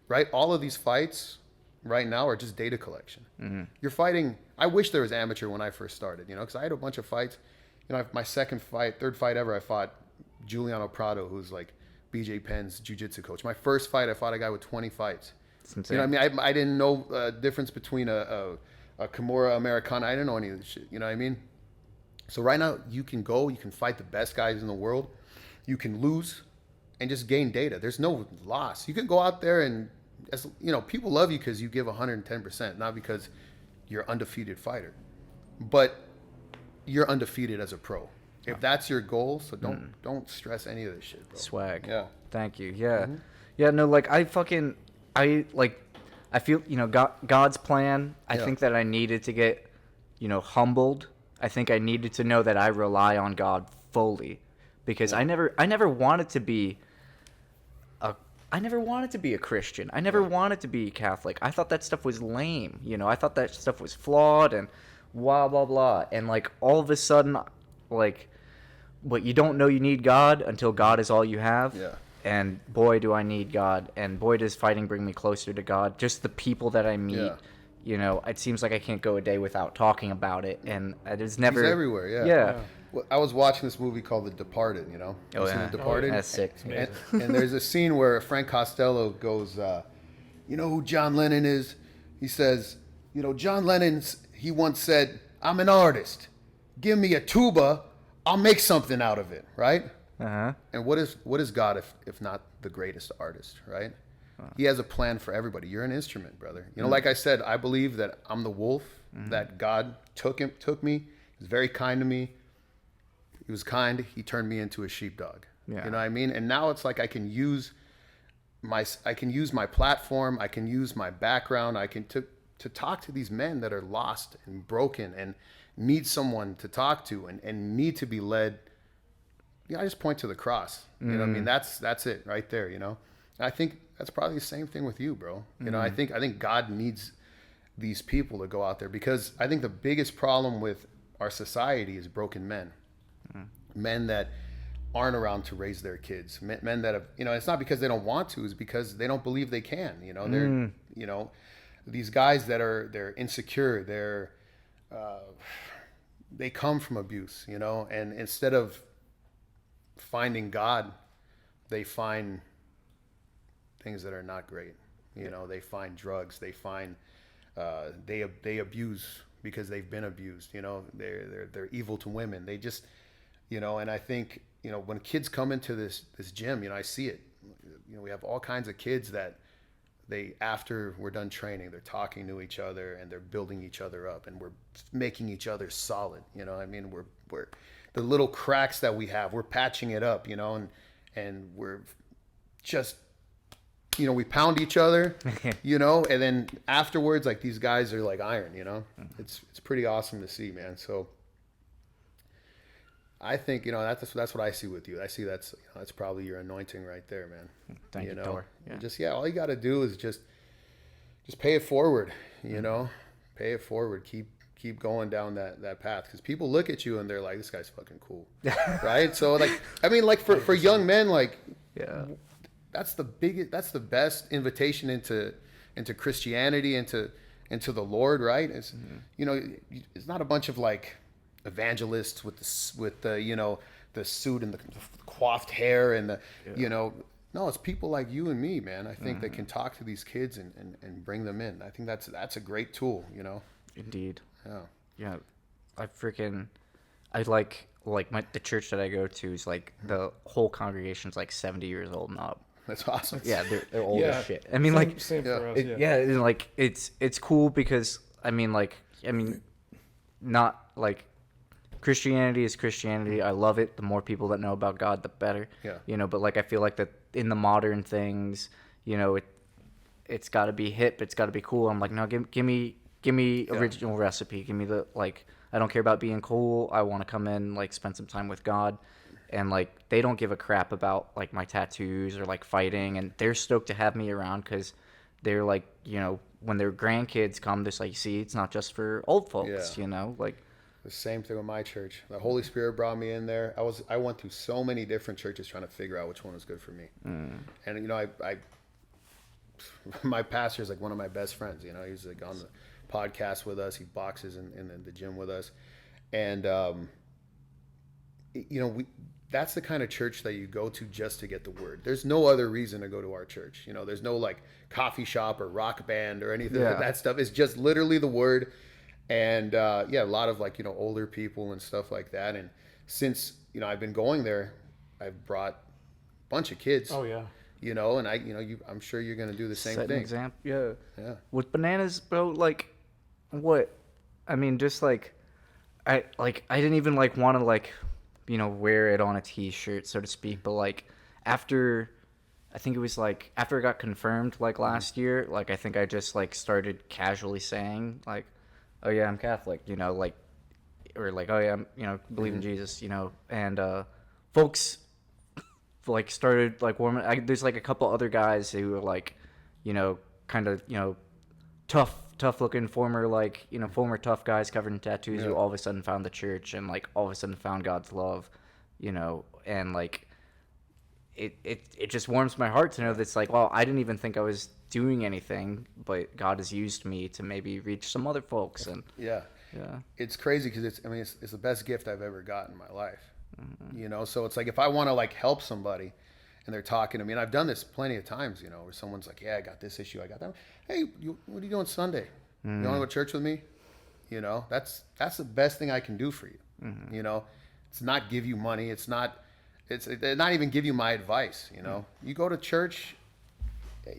right? All of these fights right now are just data collection. Mm-hmm. You're fighting. I wish there was amateur when I first started, you know, because I had a bunch of fights. You know, my third fight ever, I fought Giuliano Prado, who's like BJ Penn's jiu-jitsu coach. My first fight, I fought a guy with 20 fights. It's insane. You know what I mean? I didn't know difference between a Kimura Americana. I didn't know any of this shit. You know what I mean? So right now, you can fight the best guys in the world. You can lose and just gain data. There's no loss. You can go out there and, people love you because you give 110%, not because you're an undefeated fighter. But you're undefeated as a pro. If that's your goal, so don't stress any of this shit, bro. Swag. Yeah. Thank you. Yeah. Yeah, no, like I feel, God's plan. I Yeah. think that I needed to get, humbled. I think I needed to know that I rely on God fully because I never wanted to be a Christian. I never wanted to be Catholic. I thought that stuff was lame. I thought that stuff was flawed and blah, blah, blah. And like all of a sudden, like, but you don't know you need God until God is all you have. Yeah. And boy, do I need God. And boy, does fighting bring me closer to God. Just the people that I meet. Yeah. It seems like I can't go a day without talking about it. And it's never. He's everywhere, yeah. Yeah. Well, I was watching this movie called The Departed, you know? Oh, You seen yeah. The Departed? That's sick. And there's a scene where Frank Costello goes, you know who John Lennon is? He says, John he once said, I'm an artist. Give me a tuba, I'll make something out of it, right? Uh-huh. And what is God if not the greatest artist, right? He has a plan for everybody. You're an instrument, brother. Like I said, I believe that I'm the wolf, that God took me. He was very kind to me. He was kind. He turned me into a sheepdog. Yeah. You know what I mean? And now it's like I can use my platform. I can use my background. I can to talk to these men that are lost and broken and need someone to talk to and need to be led. I just point to the cross. You know what I mean? That's it right there, And I think that's probably the same thing with you, bro. I think God needs these people to go out there because I think the biggest problem with our society is broken men. Men that aren't around to raise their kids. Men that have, it's not because they don't want to, it's because they don't believe they can. They're, these guys they're insecure. They come from abuse, and instead of finding God, they find things that are not great. They find drugs. They find they abuse because they've been abused. They're evil to women. They just and I think when kids come into this gym, I see it. We have all kinds of kids that after we're done training, they're talking to each other and they're building each other up and we're making each other solid. I mean, we're the little cracks that we have, we're patching it up, and we're just, we pound each other, and then afterwards, like these guys are like iron, it's pretty awesome to see, man. So I think, that's what I see with you. I see that's probably your anointing right there, man. Thank you, Thor. Yeah. All you got to do is just pay it forward, pay it forward. Keep going down that path because people look at you and they're like, this guy's fucking cool. Right. So like, I mean, like for young men, like, that's the best invitation into Christianity, into the Lord. Right. It's, it's not a bunch of like evangelists with the suit and the coiffed hair and the, no, it's people like you and me, man. I think that can talk to these kids and bring them in. I think that's a great tool, Indeed. Yeah. I like the church that I go to is like the whole congregation's like 70 years old and up. That's awesome. Yeah, they're old Yeah. as shit. I mean, Same for us. and like it's cool because I mean, not like Christianity is Christianity. I love it. The more people that know about God, the better. Yeah. You know, but like I feel like that in the modern things, you know, it's got to be hip. It's got to be cool. I'm like, no, give me original recipe. Give me the, like, I don't care about being cool. I want to come in, like, spend some time with God. And, like, they don't give a crap about, like, my tattoos or, like, fighting. And they're stoked to have me around because they're, like, you know, when their grandkids come, they're like, see, it's not just for old folks, you know? Like, the same thing with my church. The Holy Spirit brought me in there. I went through so many different churches trying to figure out which one was good for me. And, you know, my pastor is, like, one of my best friends. You know, he's, like, on the podcast with us. He boxes in the gym with us. And, you know, that's the kind of church that you go to just to get the word. There's no other reason to go to our church. You know, there's no, like, coffee shop or rock band or anything like that stuff. It's just literally the word. And, a lot of, like, you know, older people and stuff like that. And since, you know, I've been going there, I've brought a bunch of kids. Oh, yeah. You know, and I'm sure you're going to do the same set thing. an example. Yeah. Yeah. With bananas, bro, like, what? I mean, just, like, I didn't even, like, want to, like, you know, wear it on a t-shirt, so to speak. But, like, after, I think it was, like, after it got confirmed, like, last year, like, I think I just, like, started casually saying, like, oh, yeah, I'm Catholic, you know, like, or, like, oh, yeah, I'm, you know, believe in Jesus, you know. And folks, like, started, like, warming. There's, like, a couple other guys who are, like, you know, kind of, you know, tough looking former tough guys covered in tattoos who all of a sudden found the church and, like, all of a sudden found God's love, you know. And, like, it just warms my heart to know that it's like, well, I didn't even think I was doing anything, but God has used me to maybe reach some other folks. And it's crazy because it's the best gift I've ever gotten in my life. You know, so it's like if I want to, like, help somebody and they're talking to me, and I've done this plenty of times, you know, where someone's like, yeah, I got this issue, I got that. Hey, what are you doing Sunday? You want to go to church with me? You know, that's the best thing I can do for you. You know, it's not give you money. It's not even give you my advice. You know, you go to church,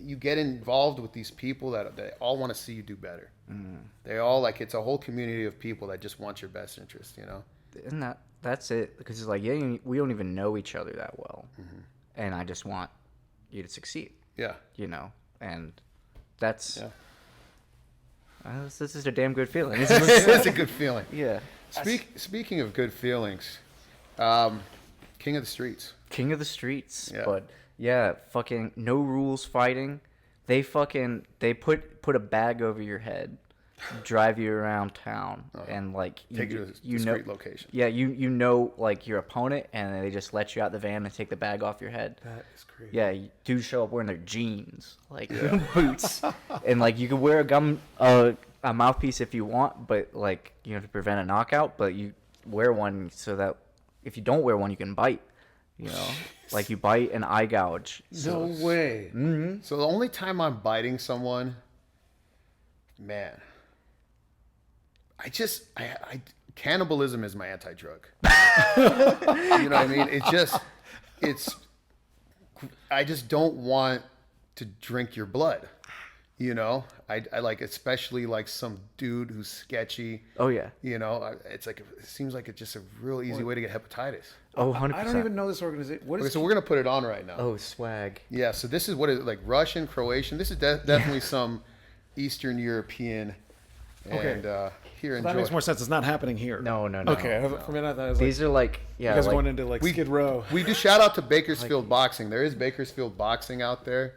you get involved with these people that they all want to see you do better. They all, like, it's a whole community of people that just want your best interest, you know? And that's it. Because it's like, yeah, we don't even know each other that well. And I just want you to succeed. Yeah. You know, and that's... Yeah. This is a damn good feeling. It's a good feeling. Yeah. Speaking of good feelings, King of the Streets. King of the Streets. Yeah. But yeah, fucking no rules fighting. They put a bag over your head, drive you around town, and, like, take you to a discreet location. Yeah, you know, like, your opponent, and they just let you out the van and take the bag off your head. That is crazy. Yeah, dudes show up wearing their jeans, like, boots, and, like, you can wear a mouthpiece if you want, but, like, you know, to prevent a knockout. But you wear one so that if you don't wear one, you can bite. You know, like, you bite and eye gouge. No way. Mm-hmm. So the only time I'm biting someone, man, cannibalism is my anti-drug. You know what I mean? I just don't want to drink your blood. You know, I like, especially, like, some dude who's sketchy. Oh, yeah. You know, it's like, it seems like it's just a real easy way to get hepatitis. Oh, 100%. I don't even know this organization. So we're going to put it on right now. Oh, swag. Yeah, so this is what it, like, Russian, Croatian. This is definitely some Eastern European. And here in that makes more sense. It's not happening here. No. Okay, for a minute I thought it was these are like, yeah, you guys like, going into, like, Skid Row. We do shout out to Bakersfield Boxing. There is Bakersfield Boxing out there.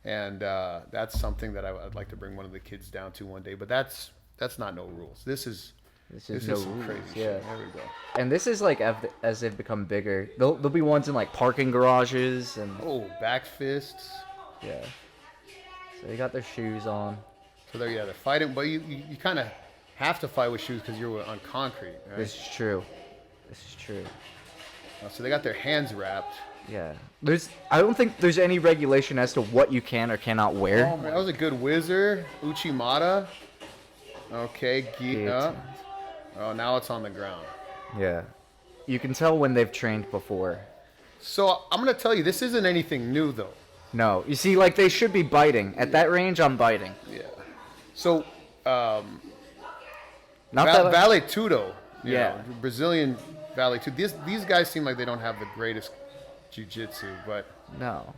And that's something that I'd like to bring one of the kids down to one day. But that's not no rules. This is no some rules. Crazy yeah. shit. There we go. And this is, like, as they've become bigger. There'll be ones in, like, parking garages and back fists. Yeah. So they got their shoes on. So they're fighting, but you kind of have to fight with shoes because you're on concrete. Right? This is true. So they got their hands wrapped. Yeah. I don't think there's any regulation as to what you can or cannot wear. Oh, that was a good whizzer. Uchimata. Okay. Oh, now it's on the ground. Yeah. You can tell when they've trained before. So I'm going to tell you, this isn't anything new, though. No. You see, like, they should be biting. At that range, I'm biting. Yeah. So, Vale Tudo. You Yeah. know, Brazilian Valley too. These guys seem like they don't have the greatest jiu-jitsu, but No.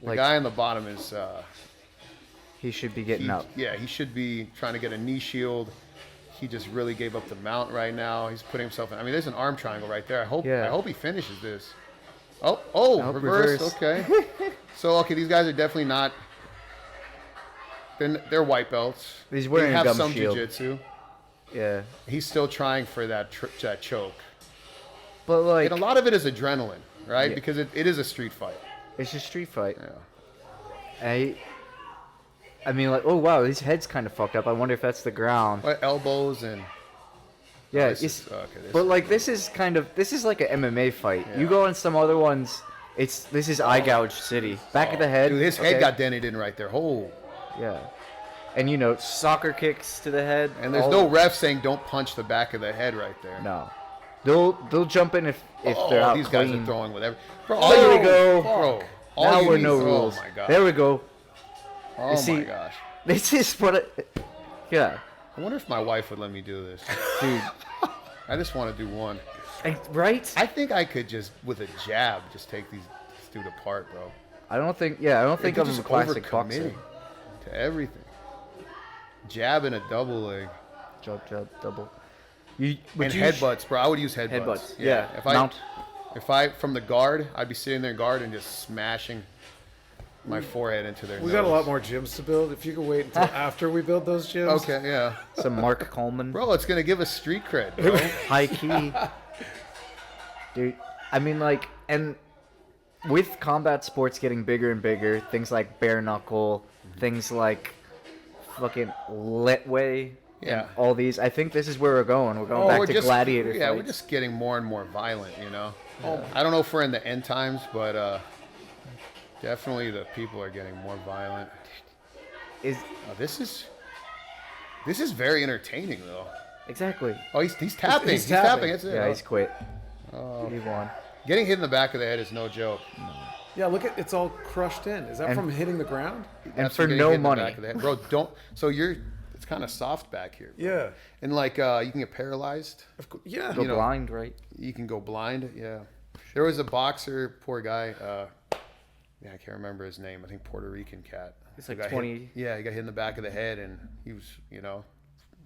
the guy on the bottom is he should be getting up. yeah, he should be trying to get a knee shield. He just really gave up the mount right now. He's putting himself in. I mean, there's an arm triangle right there. I hope he finishes this. Oh, reverse. Okay. So these guys are definitely not. They're white belts. He's wearing they a have gum some shield. jiu-jitsu. Yeah. He's still trying for that choke. But like, And a lot of it is adrenaline, right? Yeah. Because it is a street fight. it's a street fight. Yeah. I mean, like, oh wow, his head's kind of fucked up. I wonder if that's the ground. But elbows and Yeah, this it's, is- okay, this but is- like this is like an MMA fight. Yeah. You go on some other ones, this is eye gouge city. Back of the head. dude, his head okay, got dented in right there. Oh. yeah, and soccer kicks to the head. And there's no ref saying don't punch the back of the head right there. No, they'll jump in if they're out these clean. guys are throwing with every. Bro, There we go. Bro, all Now you we're need no is- rules. Oh my god. There we go. Oh see- my gosh. This is yeah, I wonder if my wife would let me do this. dude. I just want to do one. Right? I think I could just, with a jab, just take this dude apart, bro. I don't think They're of him a classic boxer. overcommitting to everything. Jab and a double leg. Jab, double. And headbutts, bro. I would use headbutts. Headbutts, yeah. If I from the guard, I'd be sitting there guard and just smashing my forehead into their We nose. got a lot more gyms to build. If you could wait until after we build those gyms. Okay, yeah. Some Mark Coleman. Bro, it's going to give us street cred, bro. High key. Dude, I mean, like, and with combat sports getting bigger and bigger, things like bare knuckle, things like fucking Letway, Yeah. and all these, I think this is where we're going. We're going back to gladiator Yeah, we're fights. just getting more and more violent, you know? I don't know if we're in the end times, but definitely the people are getting more violent. Is This is very entertaining, though. exactly. Oh, he's tapping. He's tapping. tapping. That's it. Yeah, Oh. he's quit. He won. Getting hit in the back of the head is no joke. Yeah, look at it's all crushed in. Is that And- from hitting the ground? And That's for getting no hit in the money. back of the head. Bro, don't. So it's kind of soft back here. Yeah. And like you can get paralyzed. Yeah. Go you know, blind, right? You can go blind. Yeah. There was a boxer, poor guy. Yeah, I can't remember his name. I think Puerto Rican cat. It's He like got 20. hit- yeah, he got hit in the back of the head, and he was, the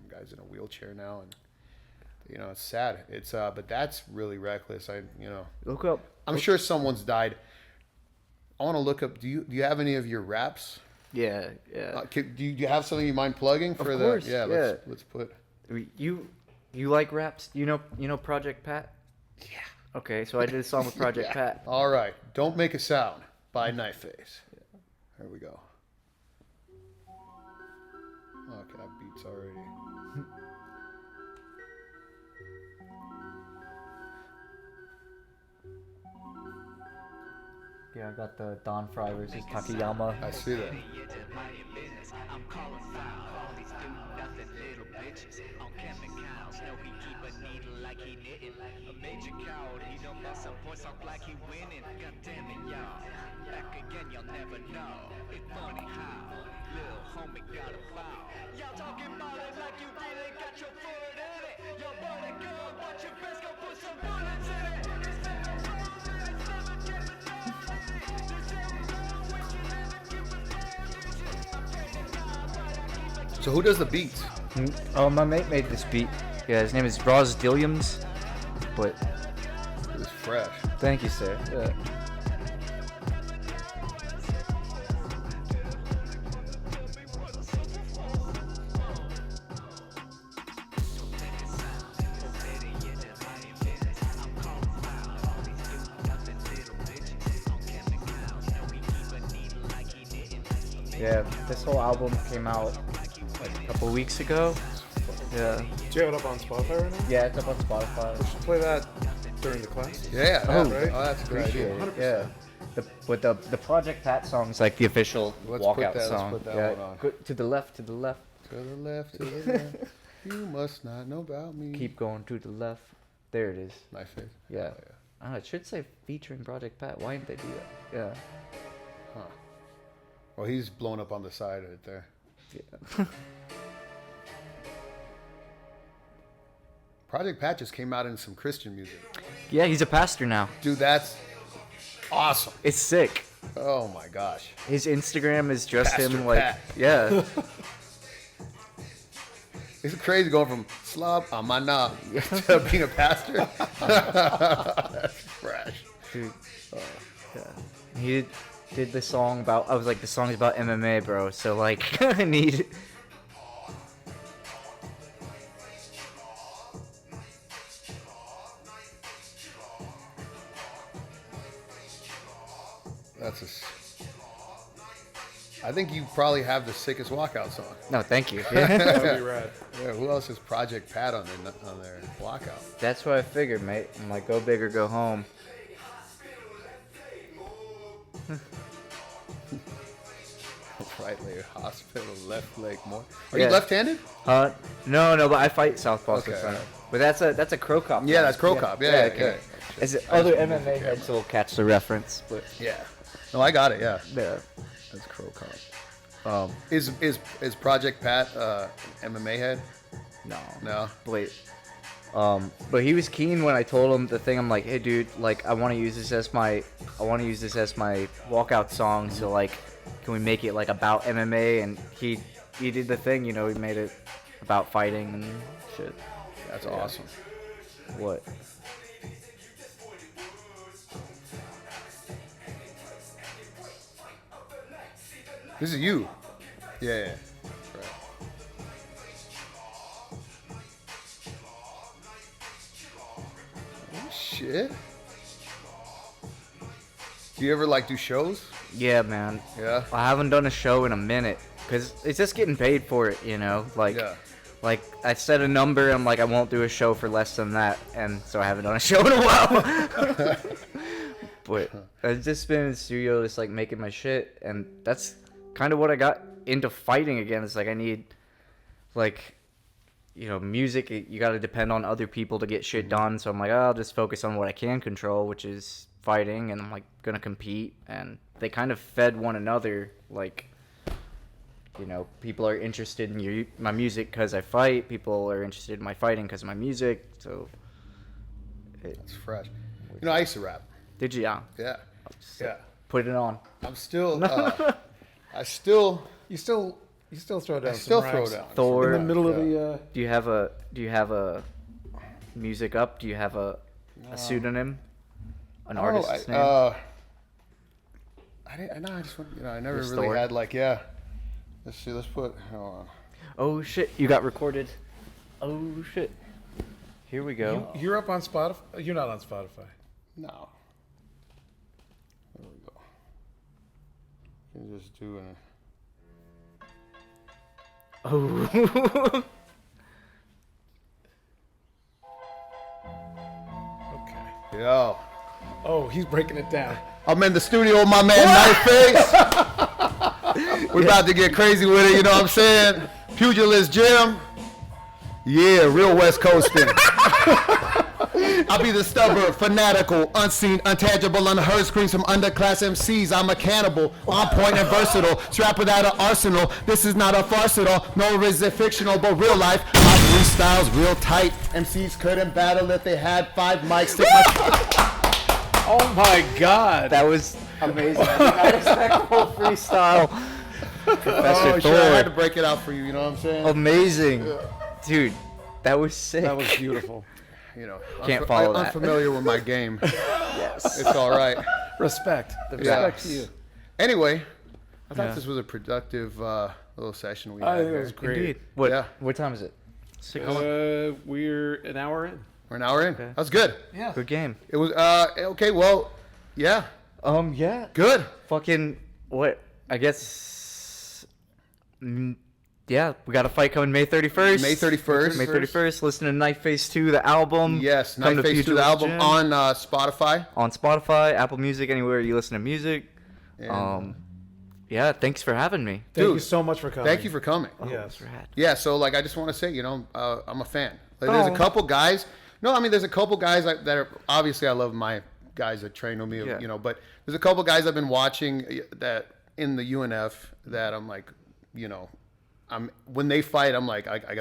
guy's in a wheelchair now, and it's sad. It's but that's really reckless. Look up. I'm sure someone's died. I want to look up. Do you have any of your raps? Yeah. Do you have something you mind plugging for Of course, Yeah, yeah. let's put. You like raps? You know Project Pat? Yeah. Okay, so I did a song with Project Pat. All right, don't make a sound by Knifeface. There we go. Okay, that beat's already. Yeah, I got the Don Fry versus Takayama. I see that. So who does the beats? Oh, my mate made this beat. Yeah, his name is Roz Dilliams. But It was fresh. thank you, sir. Yeah. Yeah, this whole album came out like a couple weeks ago. Yeah. Do you have it up on Spotify right now? Yeah, it's up on Spotify. We should play that during the class. Yeah. Oh, right. Oh, that's a good Appreciate idea. it. Yeah. The Project Pat song is like the official Let's put walkout that- let's song. put that yeah. one on. Go to the left, to the left. To the left, to the left. You must not know about me. Keep going to the left. There it is. Knifeface. Yeah. Oh, It should say featuring Project Pat. Why didn't they do that? Yeah. Huh. Well, he's blown up on the side right there. Yeah. Project Pat just came out in some Christian music. Yeah, he's a pastor now. Dude, that's awesome. It's sick. Oh my gosh. His Instagram is just Pastor him like, Pat. yeah. It's crazy going from slob on my knob to being a pastor. That's fresh. Dude. Yeah. He did the song about, I was like, the song's about MMA, bro. So like, I need. I think you probably have the sickest walkout song. No, thank you. Yeah. That'd be rad. Yeah, who else is Project Pat on their walkout? That's what I figured, mate. I'm like, go big or go home. Right leg hospital, left leg more. Are Yeah. you left-handed? No, but I fight southpaw. Okay. So but that's a crow cop. Yeah, that's crow cop. Yeah, okay. As I other just- MMA heads will catch the reference, but Yeah. No, I got it. Yeah, yeah. that's crow cop. Is Project Pat MMA head? No. No. Wait. But he was keen when I told him the thing. I'm like, hey, dude, like, I want to use this as my walkout song. So like, can we make it like about MMA? And he did the thing. You know, he made it about fighting and shit. That's awesome. What? This is you. Yeah. Right. Oh, shit. Do you ever like do shows? Yeah, man. Yeah. I haven't done a show in a minute because it's just getting paid for it. You know, like. Yeah. Like, I set a number, I'm like, I won't do a show for less than that, and so I haven't done a show in a while. But I've just been in the studio just, like, making my shit, and that's kind of what I got into fighting again. It's like, I need, like, you know, music, you gotta depend on other people to get shit done, so I'm like, I'll just focus on what I can control, which is fighting, and I'm, like, gonna compete, and they kind of fed one another, like... You know, people are interested in my music because I fight. People are interested in my fighting because of my music. So, It's fresh. You know, I used to rap. did you? Yeah. Yeah. Yeah. Put it on. I'm still. I still. You still throw down. I still some throw rhymes down. Thor. in the middle of Yeah. the. Do you have a music up? Do you have a pseudonym? An artist's name? I didn't. No, I just. I never Just really Thor? had like. Yeah. Let's see. Let's put. Hold on. Oh shit! You got recorded. Oh shit! Here we go. You're up on Spotify. You're not on Spotify. No. There we go. You can just do an. Oh. Okay. Yo. Oh, he's breaking it down. I'm in the studio with my man Knifeface. We're about to get crazy with it, you know what I'm saying? Pugilist Gym. Yeah, real West Coastin'. I'll be the stubborn, fanatical, unseen, untangible, unheard screams from underclass MCs. I'm a cannibal, on point and versatile, strapped without an arsenal. This is not a farce at all, nor is it fictional, but real life. My freestyle's real tight. MCs couldn't battle if they had 5 mics. Stick Oh my God. That was amazing. I did not expect full freestyle. Professor Oh, Thor. sure, I had to break it out for you, you know what I'm saying? Amazing. Dude, that was sick. That was beautiful. You know, Can't follow I'm that. unfamiliar with my game. Yes. It's all right. Respect. The Yeah. respect to you. Anyway, I thought Yeah. this was a productive little session we I had. think it was here. great. Indeed. What? Yeah. What time is it? We're an hour in. We're an hour in. Okay. That was good. Yeah. Good game. It was okay. Well, yeah, Yeah. good. Fucking what? I guess. Yeah, we got a fight coming May 31st. May 31st. May 31st. Listen to Knifeface 2, the album. Yes, Come to Knifeface to the Pugilist album Gym. on Spotify. On Spotify, Apple Music, anywhere you listen to music. And Yeah, thanks for having me. Thank Dude, you so much for coming. thank you for coming. Yes. Rad. Yeah, so like I just want to say, you know, I'm a fan. Like, there's a couple guys. No, I mean there's a couple guys that are obviously I love my guys that train with me, Yeah. you know, but there's a couple guys I've been watching that in the UNF that I'm like, you know, when they fight, I'm like I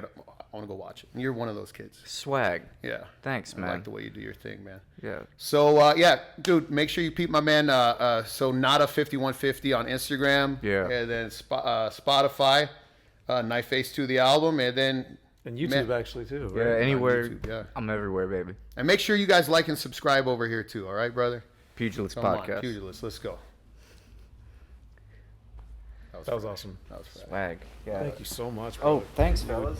I want to go watch it. And you're one of those kids. Swag. Yeah. Thanks, I man. like the way you do your thing, man. Yeah. So, yeah, dude, make sure you peep my man, so Nada5150 on Instagram. Yeah. And then Spotify, Knifeface 2, the album. And then... And YouTube, actually, too. Right? Yeah, anywhere. YouTube, yeah. I'm everywhere, baby. And make sure you guys like and subscribe over here, too. All right, brother? Pugilist Come on, Podcast. Pugilist. Let's go. That was awesome. That was fast. Swag. Yeah. Thank you so much, Oh, brother. thanks, fellas.